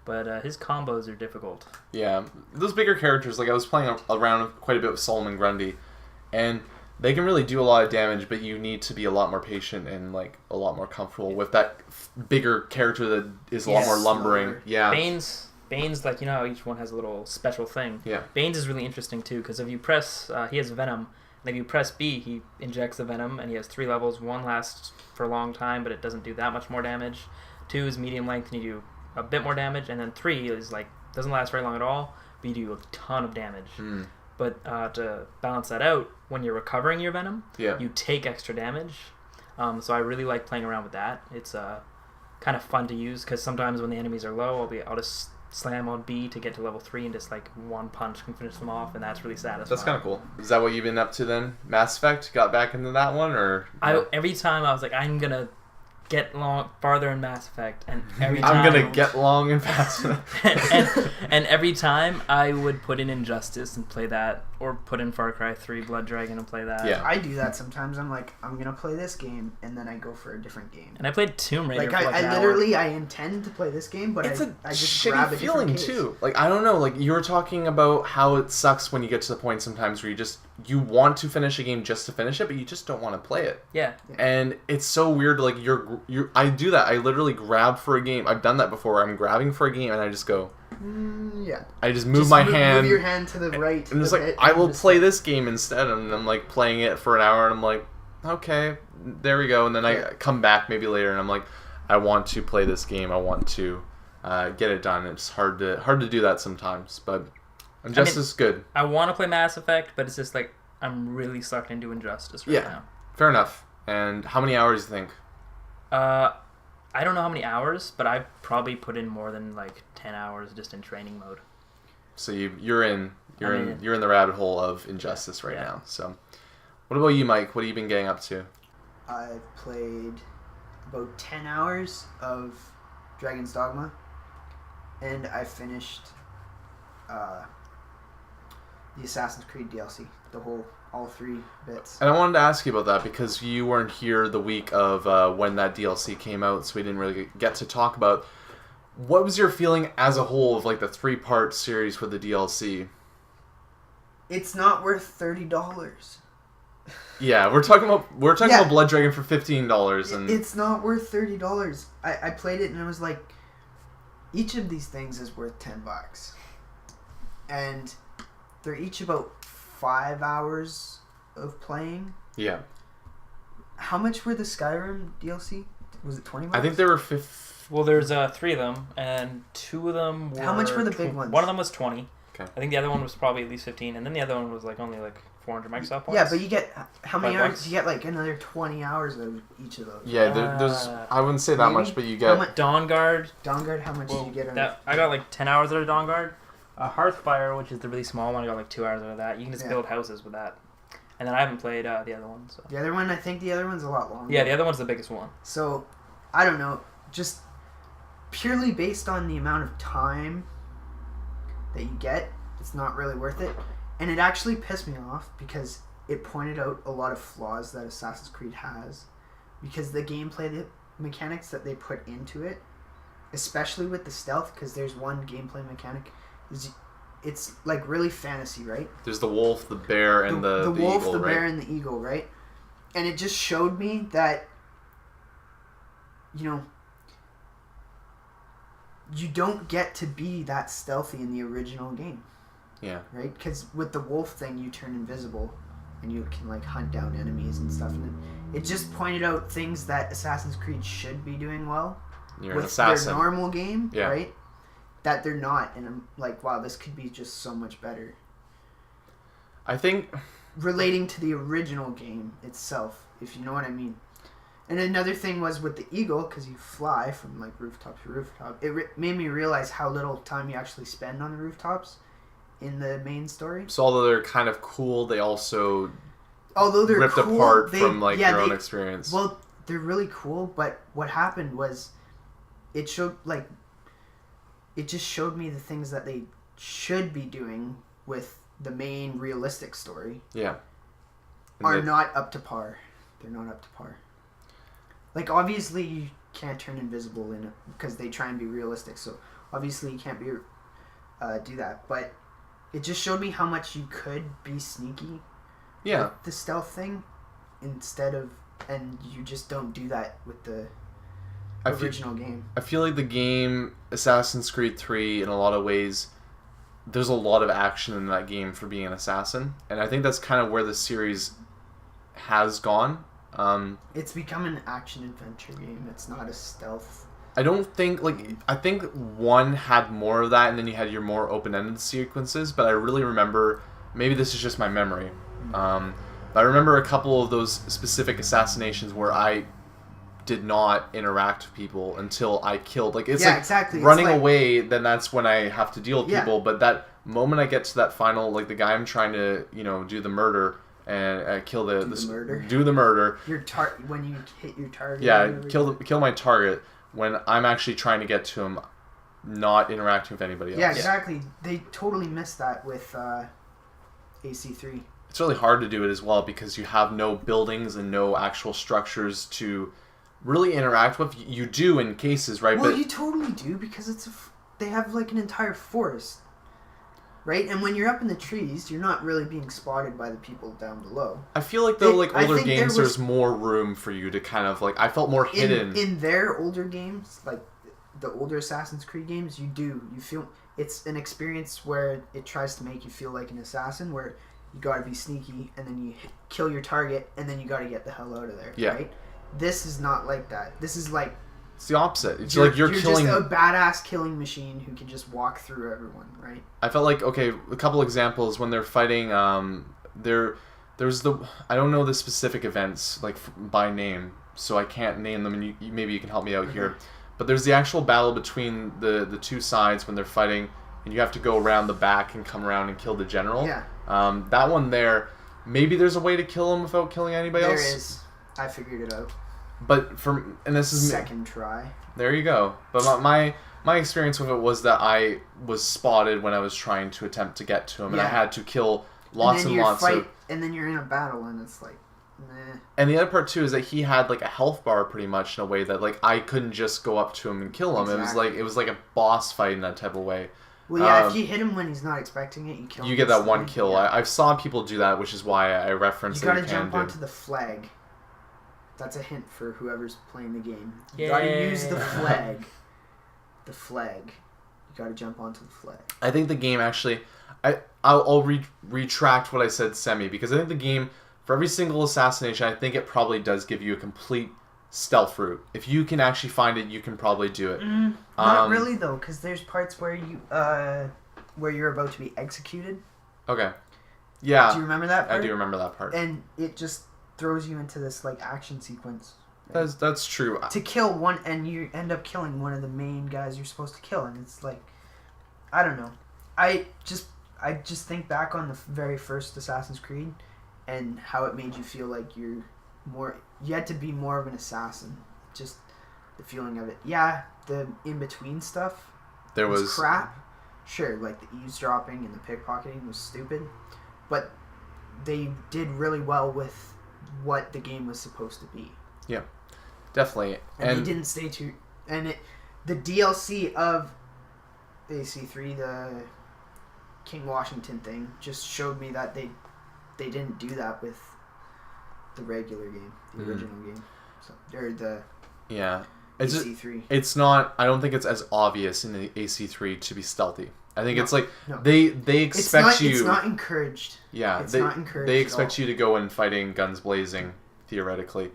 But his combos are difficult. Yeah. Those bigger characters, like I was playing around quite a bit with Solomon Grundy, and they can really do a lot of damage, but you need to be a lot more patient and like a lot more comfortable with that bigger character that is a lot more lumbering. Yeah. Bane's like, you know how each one has a little special thing. Yeah. Bane's is really interesting too, because if you press, he has Venom, and if you press B, he injects the Venom, and he has 3 levels. 1 lasts for a long time, but it doesn't do that much more damage. 2 is medium length, and you do a bit more damage, and then 3 is like doesn't last very long at all, but you do a ton of damage. But to balance that out, when you're recovering your venom, Yeah. you take extra damage. So I really like playing around with that. It's kind of fun to use because sometimes when the enemies are low, I'll just slam on B to get to level 3 and just like one punch can finish them off, and that's really satisfying. That's kind of cool. Is that what you've been up to then? Mass Effect? Got back into that one, or? Every time I was like, I'm gonna get farther in Mass Effect, and every time I'm gonna get long and fast. and every time I would put in Injustice and play that, or put in Far Cry 3 Blood Dragon and play that. Yeah. I do that sometimes. I'm like, I'm gonna play this game, and then I go for a different game. And I played Tomb Raider. Like for like I an literally, hour. I intend to play this game, but It's I just grab a shitty different feeling case. too. Like, I don't know. Like, you were talking about how it sucks when you get to the point sometimes where you want to finish a game just to finish it, but you just don't want to play it. Yeah. And it's so weird. Like, I do that. I literally grab for a game. I've done that before. Where I'm grabbing for a game and I just go. Yeah. I just move my hand. Move your hand to the right. I'm just a like, bit I and will just play like- this game instead, and I'm like playing it for an hour, and I'm like, okay, there we go. And then I come back maybe later, and I'm like, I want to play this game. I want to get it done. It's hard to do that sometimes, but Injustice is good. I want to play Mass Effect, but it's just like I'm really sucked into Injustice right now. Fair enough. And how many hours do you think? I don't know how many hours, but I've probably put in more than like 10 hours just in training mode. So you're in the rabbit hole of Injustice right now. So, what about you, Mike? What have you been getting up to? I've played about 10 hours of Dragon's Dogma, and I finished the Assassin's Creed DLC, all 3 bits. And I wanted to ask you about that because you weren't here the week of when that DLC came out, so we didn't really get to talk about. What was your feeling as a whole of like the 3-part series for the DLC? It's not worth $30. Yeah, we're talking about Blood Dragon for $15, and It's not worth $30. I played it and I was like, each of these things is worth $10, and they're each about 5 hours of playing. Yeah. How much were the Skyrim DLC? Was it $20? I think there were 50. Well, there's 3 of them, and 2 of them were... How much were the big ones? One of them was 20. Okay. I think the other one was probably at least 15, and then the other one was like only like 400 Microsoft points. Yeah, but you get... How many $5? hours? You get like another 20 hours of each of those. Yeah, there's. I wouldn't say that maybe? much, but you How get. much? Dawnguard. Dawnguard, how much did you get? I got like 10 hours out of Dawnguard. Hearthfire, which is the really small one, I got like 2 hours out of that. You can just build houses with that. And then I haven't played the other one. So. The other one, I think the other one's a lot longer. Yeah, the other one's the biggest one. So, I don't know. Just purely based on the amount of time that you get, it's not really worth it. And it actually pissed me off because it pointed out a lot of flaws that Assassin's Creed has. Because the gameplay, the mechanics that they put into it, especially with the stealth, because there's one gameplay mechanic, is it's like really fantasy, right? There's the wolf, the bear, and the wolf, eagle, the right? bear, and the eagle, right? And it just showed me that, you don't get to be that stealthy in the original game. Yeah. Right? Because with the wolf thing, you turn invisible, and you can like hunt down enemies and stuff. And it just pointed out things that Assassin's Creed should be doing well You're an with assassin. their normal game, Yeah. right? That they're not, and I'm like, wow, this could be just so much better. I think Relating to the original game itself, if you know what I mean. And another thing was with the eagle, because you fly from like rooftop to rooftop, it made me realize how little time you actually spend on the rooftops in the main story. so. Although they're kind of cool, they also Although they're ripped cool, apart they- from like yeah, their own they- experience. Well, they're really cool, but what happened was it showed like it just showed me the things that they should be doing with the main realistic story yeah. are not up to par. They're not up to par. Like obviously you can't turn invisible in it because they try and be realistic. So obviously you can't be do that. But it just showed me how much you could be sneaky. Yeah. With the stealth thing instead of, and you just don't do that with the original game. I feel like the game Assassin's Creed 3 in a lot of ways there's a lot of action in that game for being an assassin, and I think that's kind of where the series has gone. It's become an action adventure game. It's not a stealth. I don't think I think one had more of that, and then you had your more open-ended sequences. But I really remember maybe this is just my memory. But I remember a couple of those specific assassinations where I did not interact with people until I killed. Like, it's exactly. running it's like, away, then that's when I have to deal with people. But that moment I get to that final, like, the guy I'm trying to, do the murder and kill do the murder. When you hit your target. Yeah, kill my target when I'm actually trying to get to him, not interacting with anybody else. Yeah, exactly. They totally missed that with AC3. It's really hard to do it as well because you have no buildings and no actual structures to really interact with. You do in cases, right? Well, you totally do because they have like an entire forest, right? And when you're up in the trees, you're not really being spotted by the people down below. I feel like though, older games, there's more room for you to kind of I felt more hidden in their older games, like the older Assassin's Creed games. You feel it's an experience where it tries to make you feel like an assassin, where you gotta be sneaky and then you kill your target and then you gotta get the hell out of there. Yeah. Right? This is not like that. This is like it's the opposite. It's you're killing just a badass killing machine who can just walk through everyone, right? I felt like a couple examples when they're fighting. There's I don't know the specific events by name, so I can't name them, and maybe you can help me out here. But there's the actual battle between the two sides when they're fighting, and you have to go around the back and come around and kill the general. Yeah. That one there, maybe there's a way to kill him without killing anybody else. There is. I figured it out. But this is second try. There you go. But my experience with it was that I was spotted when I was trying to attempt to get to him, and I had to kill lots and lots of. And then you're in a battle, and it's like, meh. And the other part too is that he had a health bar pretty much in a way that I couldn't just go up to him and kill him. Exactly. It was like a boss fight in that type of way. Well, yeah, if you hit him when he's not expecting it, you kill him. You get that one kill. Yeah. I've saw people do that, which is why I referenced. You gotta jump onto the flag. That's a hint for whoever's playing the game. You gotta use the flag. The flag. You gotta jump onto the flag. I think the game actually... I'll retract what I said semi, because I think the game, for every single assassination, I think it probably does give you a complete stealth route. If you can actually find it, you can probably do it. Not really, though, because there's parts where you're about to be executed. Okay. Yeah. Do you remember that part? I do remember that part. And it just throws you into this action sequence. Right? That's true. To kill one, and you end up killing one of the main guys you're supposed to kill, and it's I don't know. I just think back on the very first Assassin's Creed, and how it made you feel like you had to be more of an assassin. Just the feeling of it. Yeah, the in between stuff. There was crap. Sure, the eavesdropping and the pickpocketing was stupid, but they did really well with what the game was supposed to be. Yeah, definitely. And they didn't stay too. And the DLC of AC3, the King Washington thing, just showed me that they didn't do that with the regular game, the original game. So or the AC3. It's not. I don't think it's as obvious in the AC3 to be stealthy. I think it's no. they expect you. It's not encouraged. Yeah, it's not encouraged. They expect you to go in fighting guns blazing, theoretically.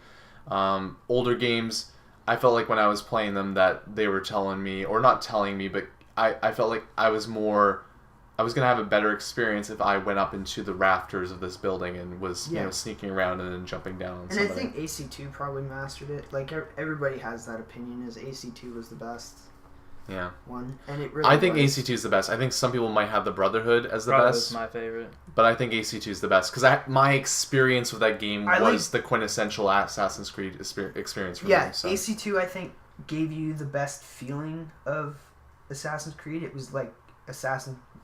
Older games, I felt like when I was playing them that they were telling me, or not telling me, but I felt like I was going to have a better experience if I went up into the rafters of this building and was sneaking around and then jumping down on somebody. I think AC2 probably mastered it. Everybody has that opinion, is AC2 was the best one. And it really I think AC2 is the best. I think some people might have the Brotherhood as the best. Brotherhood's my favorite. But I think AC2 is the best because my experience with that game was the quintessential Assassin's Creed experience for me. Yeah, So. AC2 I think gave you the best feeling of Assassin's Creed. It was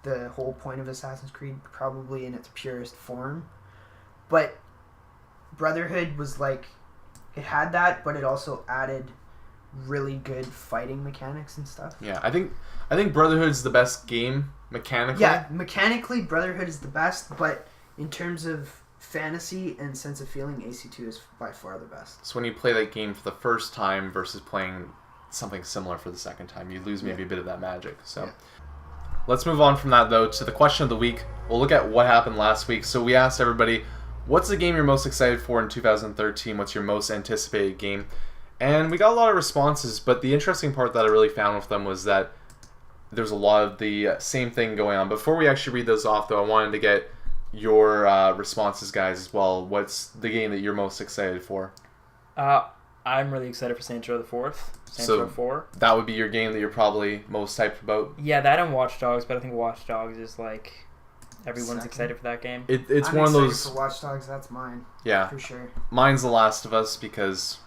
the whole point of Assassin's Creed probably in its purest form. But Brotherhood was it had that, but it also added really good fighting mechanics and stuff. Yeah, I think Brotherhood's the best game mechanically. Yeah, mechanically Brotherhood is the best, but in terms of fantasy and sense of feeling, AC2 is by far the best. So when you play that game for the first time versus playing something similar for the second time, you lose maybe a bit of that magic. So let's move on from that though to the question of the week. We'll look at what happened last week. So we asked everybody, what's the game you're most excited for in 2013? What's your most anticipated game? And we got a lot of responses, but the interesting part that I really found with them was that there's a lot of the same thing going on. Before we actually read those off, though, I wanted to get your responses, guys, as well. What's the game that you're most excited for? I'm really excited for Saints Row the 4th. Saints Row 4. That would be your game that you're probably most hyped about? Yeah, that and Watch Dogs, but I think Watch Dogs is like... Everyone's Second. excited for that game. It's I'm one of those... excited for Watch Dogs, that's mine. Yeah. For sure. Mine's The Last of Us because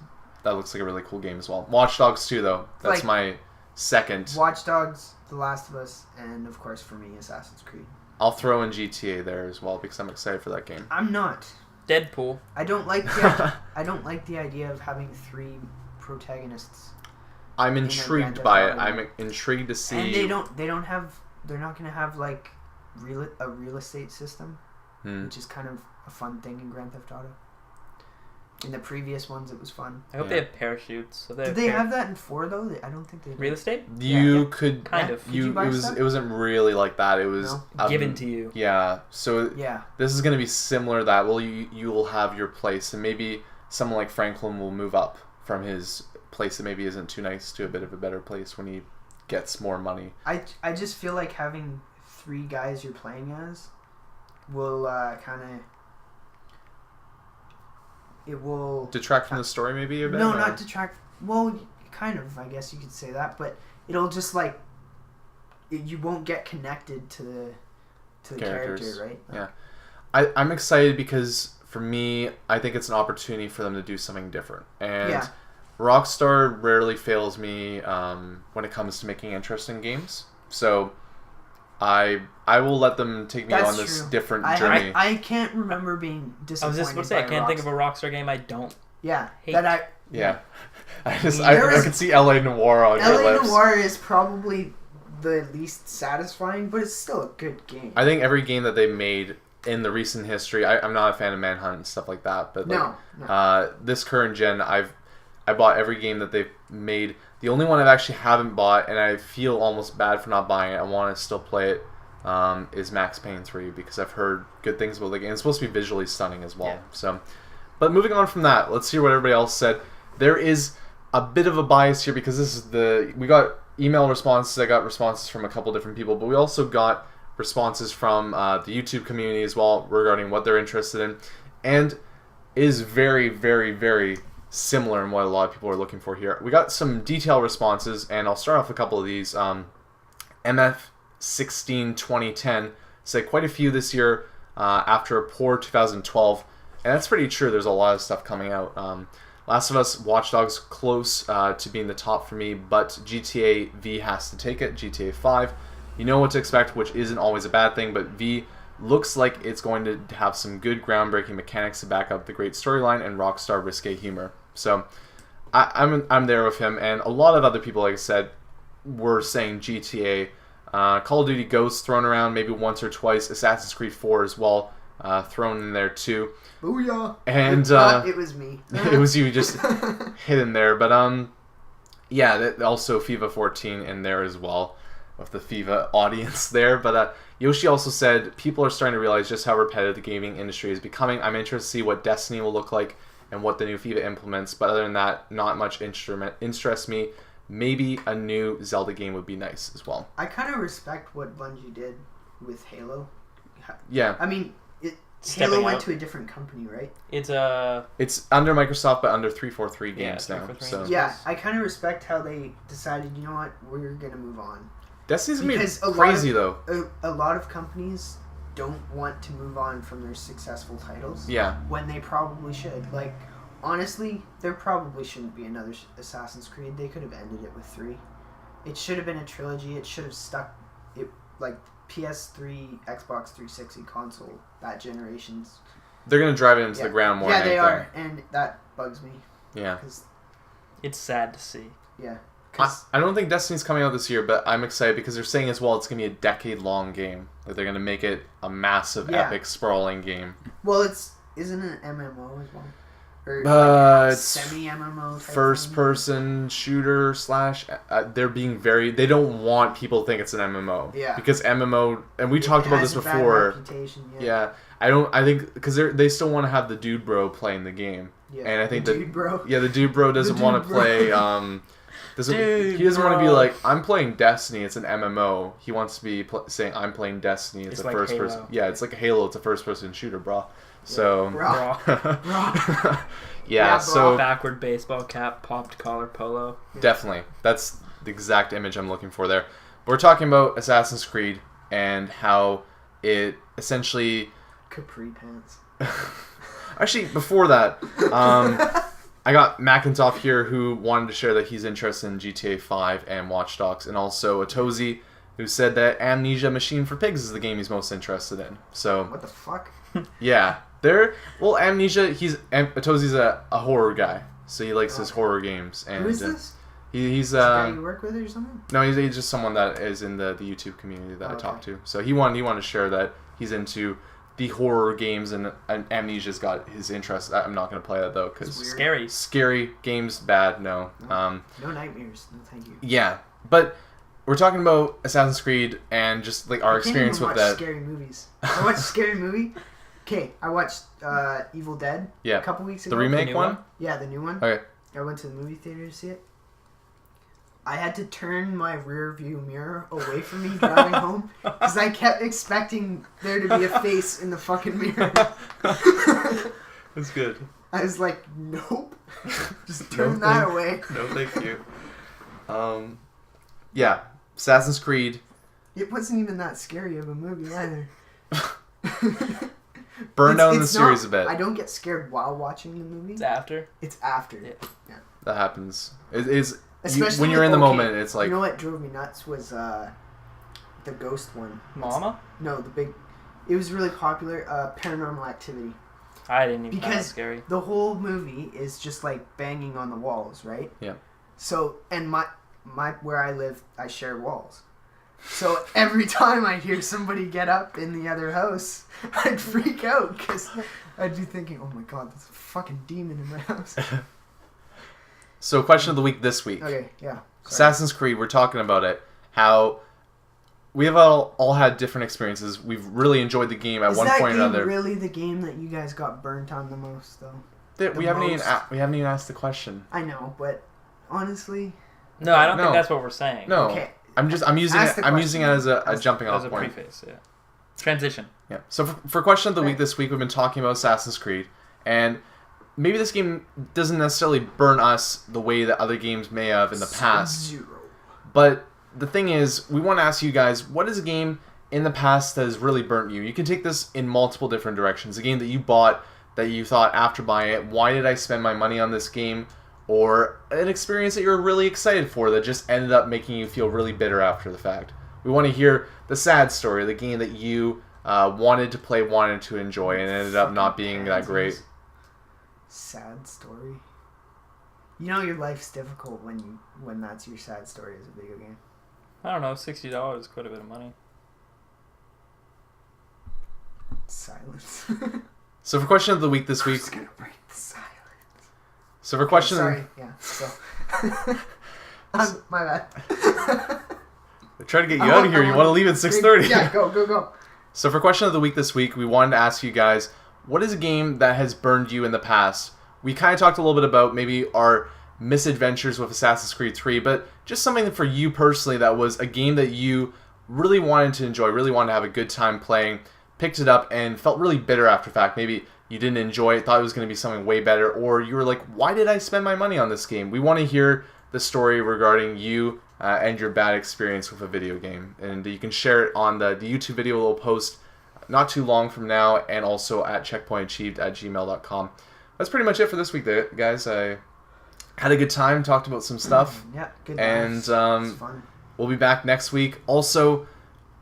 that looks like a really cool game as well. Watch Dogs 2, though. That's Like, my second. Watch Dogs, The Last of Us, and of course for me, Assassin's Creed. I'll throw in GTA there as well because I'm excited for that game. I'm not. Deadpool. I don't like the idea of having 3 protagonists. I'm intrigued by it. I'm intrigued to see. And they're not gonna have like a real estate system, which is kind of a fun thing in Grand Theft Auto. In the previous ones, it was fun. I hope they have parachutes. Did they have that in 4 though? I don't think they did. Real estate? You could kind of. Could you buy it stuff? wasn't really like that. It was given to you. Yeah. So yeah, this is going to be similar to that. Well, you will have your place, and maybe someone like Franklin will move up from his place that maybe isn't too nice to a bit of a better place when he gets more money. I just feel like having 3 guys you're playing as will kind of... It will... Detract from the story maybe a bit? No, not detract... Well, kind of, I guess you could say that, but it'll just like... you won't get connected to the character, right? Yeah. I'm excited because, for me, I think it's an opportunity for them to do something different. And Rockstar rarely fails me when it comes to making interesting games. So... I will let them take me on this different journey. I can't remember being disappointed. I was just going to say, I can't think of a Rockstar game I don't hate. I can see LA Noire on your lips. LA Noire is probably the least satisfying, but it's still a good game. I think every game that they made in the recent history, I'm not a fan of Manhunt and stuff like that, but this current gen, I bought every game that they've made. The only one I actually haven't bought, and I feel almost bad for not buying it, I want to still play it, is Max Payne 3, because I've heard good things about the game. It's supposed to be visually stunning as well. Yeah. So, but moving on from that, let's hear what everybody else said. There is a bit of a bias here because this is we got email responses, I got responses from a couple different people, but we also got responses from the YouTube community as well regarding what they're interested in, and is very, very, very similar in what a lot of people are looking for here. We got some detailed responses, and I'll start off with a couple of these. MF162010 said quite a few this year after a poor 2012, and that's pretty true. There's a lot of stuff coming out. Last of Us, Watch Dogs close to being the top for me, but GTA V has to take it. GTA 5, you know what to expect, which isn't always a bad thing, but V looks like it's going to have some good groundbreaking mechanics to back up the great storyline and Rockstar risque humor. So I'm there with him, and a lot of other people, like I said, were saying GTA. Call of Duty Ghosts thrown around maybe once or twice. Assassin's Creed 4 as well thrown in there too. Booyah! And it was me. It was you just hidden there. But yeah, also FIFA 14 in there as well with the FIFA audience there. But Yoshi also said people are starting to realize just how repetitive the gaming industry is becoming. I'm interested to see what Destiny will look like and what the new FIFA implements, but other than that, not much interests me. Maybe a new Zelda game would be nice as well. I kind of respect what Bungie did with Halo. Yeah. I mean, Halo went to a different company, right? It's under Microsoft, but under 343 Games now. 343 so. Yeah, I kind of respect how they decided, you know what, we're going to move on. Destiny's going to be crazy, though. A lot of companies don't want to move on from their successful titles. Yeah. When they probably should. Like, honestly, there probably shouldn't be another Assassin's Creed. They could have ended it with 3. It should have been a trilogy. It should have stuck. It like PS3, Xbox 360 console, that generation's. They're going to drive it into the ground more. Yeah, they are, and that bugs me. Yeah. It's sad to see. Yeah. I don't think Destiny's coming out this year, but I'm excited because they're saying as well it's going to be a decade-long game. That they're going to make it a massive, epic, sprawling game. Well, isn't it an MMO as well? Or like it's semi-MMO first-person shooter / they're being very... They don't want people to think it's an MMO. Yeah. Because MMO... And we talked about this before. Yeah. I think... Because they still want to have the dude bro playing the game. Yeah. And I think the dude bro. Yeah, the dude bro doesn't want to play... He doesn't want to be like, I'm playing Destiny. It's an MMO. He wants to be saying, I'm playing Destiny. It's a like first Halo. person. Yeah, it's like a Halo. It's a first person shooter, bro. So. Bro. Yeah. So backward baseball cap, popped collar polo. definitely, that's the exact image I'm looking for there. We're talking about Assassin's Creed and how it essentially. Capri pants. Actually, before that, I got Macintoff here who wanted to share that he's interested in GTA 5 and Watch Dogs, and also Atozi who said that Amnesia Machine for Pigs is the game he's most interested in. So What the fuck? yeah, Amnesia. Atozi's a horror guy, so he likes his horror games. And Who is this? He's Is it a guy you work with or something? no, he's just someone that is in the YouTube community that I talk to. So he wanted to share that he's into the horror games, and Amnesia's got his interest. I'm not going to play that though because scary games bad. No. No nightmares. No thank you. Yeah, but we're talking about Assassin's Creed and just like our experience with that. Scary movies. I watched a scary movie. Okay, I watched Evil Dead. Yeah. A couple weeks ago. The remake one? Yeah, the new one. Okay. I went to the movie theater to see it. I had to turn my rear view mirror away from me driving home because I kept expecting there to be a face in the fucking mirror. That's good. I was like, nope. Just turn that away. No, thank you. Yeah, Assassin's Creed. It wasn't even that scary of a movie either. Burn down the series a bit. I don't get scared while watching the movie. It's after. It's after. Yeah. That happens. It's Especially when you're in the moment. It's like, you know what drove me nuts was the ghost one. Mama? No, the big. It was really popular. Paranormal Activity. I didn't even find it Because scary. the whole movie is just like banging on the walls, right? Yeah. So and my where I live, I share walls. So every time I hear somebody get up in the other house, I'd freak out because I'd be thinking, "Oh my god, there's a fucking demon in my house." So, question of the week this week. Okay, yeah. Sorry. Assassin's Creed, we're talking about it. How we have all had different experiences. We've really enjoyed the game at one point or another. Is that game really the game that you guys got burnt on the most, though? We haven't even asked the question. I know, but honestly... No, I don't think that's what we're saying. No. Okay. I'm using it as a jumping off point. As a preface, yeah. Transition. Yeah. So for question of the week this week, we've been talking about Assassin's Creed, and maybe this game doesn't necessarily burn us the way that other games may have in the past. Sub-Zero. But the thing is, we want to ask you guys, what is a game in the past that has really burnt you? You can take this in multiple different directions. A game that you bought that you thought after buying it, why did I spend my money on this game? Or an experience that you're really excited for that just ended up making you feel really bitter after the fact. We want to hear the sad story, the game that you wanted to play, wanted to enjoy, and ended up not being that great. Sad story. You know your life's difficult when that's your sad story as a video game. I don't know, $60 is quite a bit of money. Silence. So for question of the week this week... Who's gonna break the silence? So for question... Sorry, yeah, so... my bad. I tried to get you out of here. You want to leave at 6:30. Yeah, go. So for question of the week this week, we wanted to ask you guys, what is a game that has burned you in the past? We kind of talked a little bit about maybe our misadventures with Assassin's Creed 3, but just something for you personally that was a game that you really wanted to enjoy, really wanted to have a good time playing, picked it up and felt really bitter after the fact. Maybe you didn't enjoy it, thought it was going to be something way better, or you were like, why did I spend my money on this game? We want to hear the story regarding you and your bad experience with a video game. And you can share it on the YouTube video we'll post not too long from now, and also at checkpointachieved@gmail.com. That's pretty much it for this week, guys. I had a good time, talked about some stuff. Yeah, good. And It's fun. we'll be back next week. Also,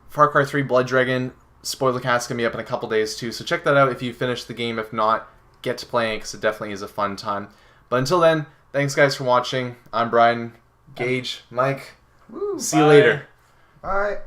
Far Cry 3 Blood Dragon spoiler cast is going to be up in a couple days too, so check that out if you finished the game. If not, get to playing it because it definitely is a fun time. But until then, thanks guys for watching. I'm Bryden, Gage, Mike. Woo, See you later. Bye.